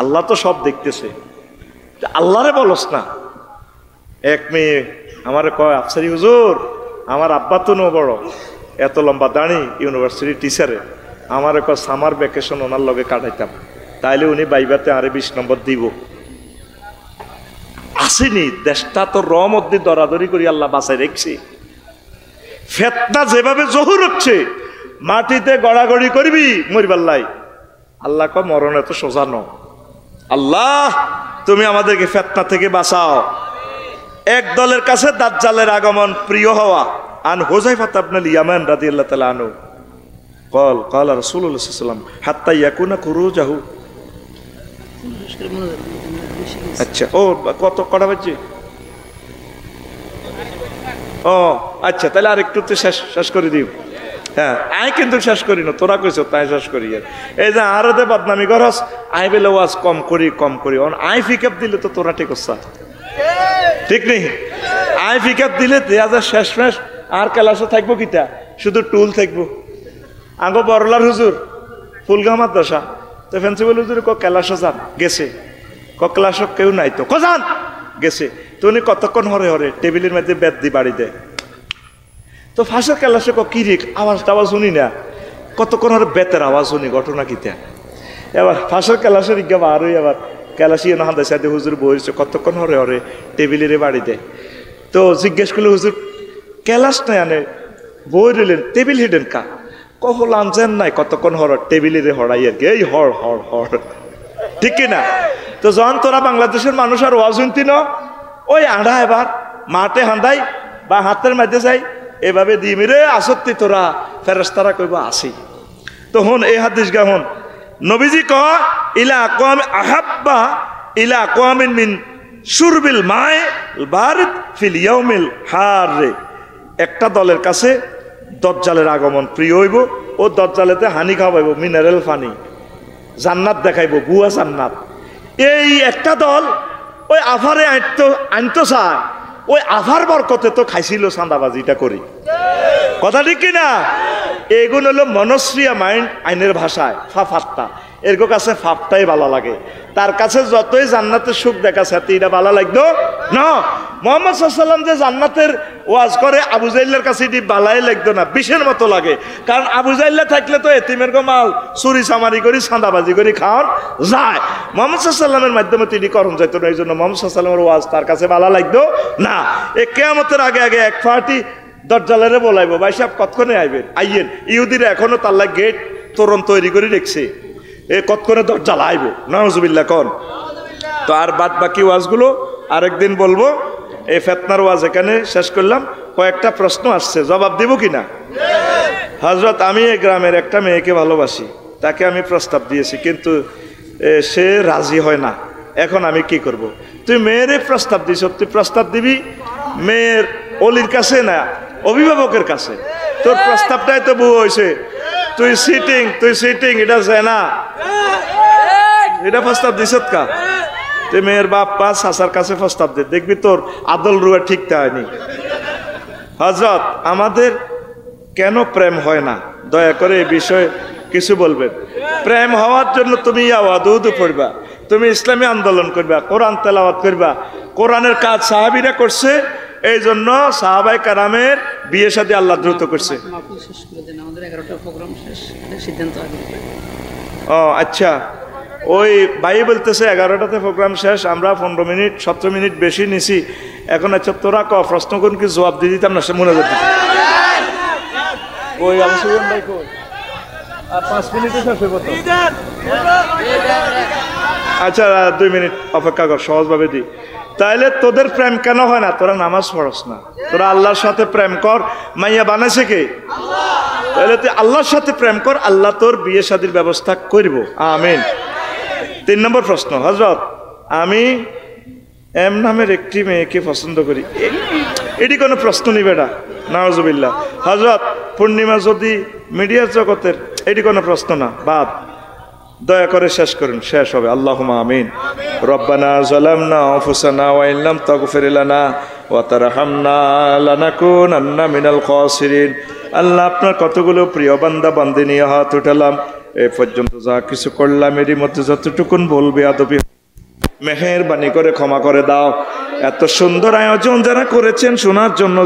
আল্লাহ তো সব দেখতেছে, আল্লাহরে বলস না। এক মেয়ে আমারে কয়, আফসারি হুজুর, আমার আব্বা তো নো বড়, এত লম্বা দাঁড়ি, ইউনিভার্সিটি টিচারে, আমারে কয় সামার ভ্যাকেশন ওনার লগে কাটাইতাম, তাইলে উনি বাইবাতে আরে 20 নম্বর দিব। আসেনি, দেশটা তো মধ্যে দরাদরি করি আল্লাহ বাঁচাই রেখছি। ফেতনা যেভাবে জহুর হচ্ছে, মাটিতে গড়াগড়ি করবি মরিবাল্লাই। আল্লাহ কয় মরণ এত সোজা ন। আল্লাহ তুমি আমাদেরকে ফেতনা থেকে বাঁচাও। এক দলের কাছে দাজ্জালের আগমন প্রিয় হওয়া। আন হুযায়ফা ইবনুল ইয়ামান রাদিয়াল্লাহু তাআলা আনহু قال رسول الله صلى الله عليه وسلم حتى يكون خروجه। আচ্ছা, ও কত কটা বাজে? ও আচ্ছা, তাহলে আর একটু তো শেষ করে দিও। হ্যাঁ, আই কিন্তু শেষ করি না, তোরা কইছ তাই শেষ করি। এই যে আরতে বদনামি করস, আই বেলে ওয়াজ কম করি আই পিকআপ দিলে তো তোরা ঠিক হচ্ছে, ঠিক নেই? আই পিকআপ দিলে দেয়া যা শেষ আর ক্লাসে থাকবো কিটা, শুধু টুল থাকবো। আঙ্গো বড়লার হুজুর ফুলগামার দশা, তো প্রিন্সিপাল হুজুর ক্লাসে যান, গেছে। ক্লাস কেউ নাই তো যান, গেছে। তো উনি কতক্ষণ হরে টেবিলের মধ্যে বেদ দি বাড়ি দেয়। তো ফাঁসের ক্লাসে কি রে আওয়াজ শুনি না, কতক্ষণ হরে বেতের আওয়াজ শুনি, ঘটনা কিতা। এবার ফাঁসের ক্লাসের ইজ্ঞাপ আর আবার ক্লাসি না হাতে সাথে হুজুর বইছে, কতক্ষণ হরে টেবিলের বাড়ি দেয়। তো জিজ্ঞেস করলে, হুজুর ক্লাস নাই আনে বই রইলেন, টেবিল হিডেন কা? কহল আনছেন নাই, কতক্ষণ টেবিলের হড়াই আর কি, এই হড় ঠিক কিনা? তো যখন তোরা বাংলাদেশের মানুষ আর ওয়াজ শুনতি ন, ওই আড়া এবার মাঠে হাঁদাই বা হাতের মাঝে যাই, এভাবে দি মিরে আসত্তি তোরা ফেরেশতারা কইব আসি। তো হন এই হাদিস গা হন, নবীজি ক ইলা আকওয়াম আহাব্বা ইলা আকওয়ামিন মিন শুরবিল মায়ে বারিদ ফিল ইয়াউমিল হার। একটা দলের কাছে দজ্জালের আগমন প্রিয় হইব, ও দজ্জালেতে হানি খাওয়াইব, মিনারেল পানি, জান্নাত দেখাইব, বুয়া জান্নাত। এই একটা দল ওই আফারে আনতো চায়, ওই আফার বরকতে তো খাইছিল চাঁদাবাজিটা করি, কথা ঠিক কিনা? এগুলো হলো মনস্রিয়া মাইন্ড, আইনের ভাষায় ফাফাত্তা। এর কাছে ফাপটাই ভালো লাগে, তার কাছে যতই জান্নাতের সুখ দেখাচ্ছে এটা ভালো লাগতো না। মুহাম্মদ সাল্লাল্লাহু আলাইহি ওয়াসাল্লাম যে জান্নাতের ওয়াজ করে, আবু জাহলের কাছে এটি বালাই লাগতো না, বিষের মতো লাগে। কারণ আবু জাহলে থাকলে তো এতিমের মাল চুরি চামারি করি, চাঁদাবাজি করি খাওয়ার যায়। মুহাম্মদ সাল্লাল্লাহু আলাইহি ওয়াসাল্লামের মাধ্যমে তিনি করণ যাইতো না, এই জন্য মুহাম্মদ সাল্লাল্লাহু আলাইহি ওয়াসাল্লামের ওয়াজ তার কাছে ভালো লাগতো না। এ কিয়ামতের আগে এক পার্টি দজ্জালেরে বলাইবো, ভাই সাহেব কতক্ষণে আইয়েন। ইহুদিরা এখনো তাল্লা গেট তোরণ তৈরি করে রেখছে, এ কতক্ষণে দজ্জাল আইব, নাউজুবিল্লাহ কন। তো আর বাদ বাকি ওয়াজগুলো আরেকদিন বলবো। এই ফেতনার ওয়াজ এখানে শেষ করলাম। কয়েকটা প্রশ্ন আসছে, জবাব দিব কিনা? হযরত, আমি এই গ্রামের একটা মেয়েকে ভালোবাসি, তাকে আমি প্রস্তাব দিয়েছি, কিন্তু সে রাজি হয় না। এখন আমি কি করব? তুই মেয়েরে প্রস্তাব দিস, তুই প্রস্তাব দিবি মেয়ের অলির কাছে না অভিভাবকের কাছে? তোর প্রস্তাবটাই তো বউ হয়েছে, তুই সিটিং এটা না, এটা প্রস্তাব দিস কা? তুই মেয়ের বাপ পা চাচার কাছে প্রস্তাব দে, দেখবি তোর আদল রুয়া ঠিকটা হয়নি। হযরত, আমাদের কেন প্রেম হয় না, দয়া করে এই বিষয়ে কিছু বলবেন। প্রেম হওয়ার জন্য তুমি ওয়াদুদ পড়বা, তুমি ইসলামী আন্দোলন করবা, কোরআন তেলাওয়াত করবা। কোরআনের কাজ সাহাবীরা করছে, এই জন্য সাহাবায়ে কেরামের বিয়ে শাদী আল্লাহ দ্রুত করছে। ও আচ্ছা, ওই ভাই বলতেছে 11টাতে প্রোগ্রাম শেষ, আমরা 15 মিনিট 17 মিনিট বেশি নিছি। এখন আচ্ছা তোরা ক প্রশ্ন কোন কি জবাব দিয়ে দিতাম না, সে মনে করতে ওই অবশ্যই ভাই কই আর 5 মিনিটে শেষ হইব তো। আচ্ছা 2 মিনিট অপেক্ষা কর, সহজভাবে দি। তাইলে তোদের প্রেম কেন হয় না? তোরা নামাজ পড়স না, তোরা আল্লাহর সাথে প্রেম কর। মাইয়া বানাইছে কে? তাহলে তুই আল্লাহর সাথে প্রেম কর, আল্লাহ তোর বিয়ে শাদীর ব্যবস্থা করব, আমিন। 3 নম্বর প্রশ্ন, হযরত আমি এম নামের একটি মেয়েকে পছন্দ করি, এটি কোনো প্রশ্ন নেই বেটা, নাউজুবিল্লাহ। হযরত পূর্ণিমা যদি মিডিয়ার জগতের, এটি কোনো প্রশ্ন না, বাদ। দয়া করে শেষ করুন, শেষ হবে। আল্লাহুম্মা আমিন। রব্বানা যালামনা আনফুসানা ওয়া ইন লাম তাগফির লানা ওয়া তারহামনা লানাকুনান্না মিনাল খাসিরিন। আল্লাহ, আপনার কতগুলো প্রিয় বান্দা বান্দি নিয়ে হাত উঠালাম, এ পর্যন্ত যা কিছু করলাম এরই মধ্যে যতটুকুন বলবে আদবি মেহেরবানি করে ক্ষমা করে দাও। এত সুন্দর আয়োজন যারা করেছেন শোনার জন্য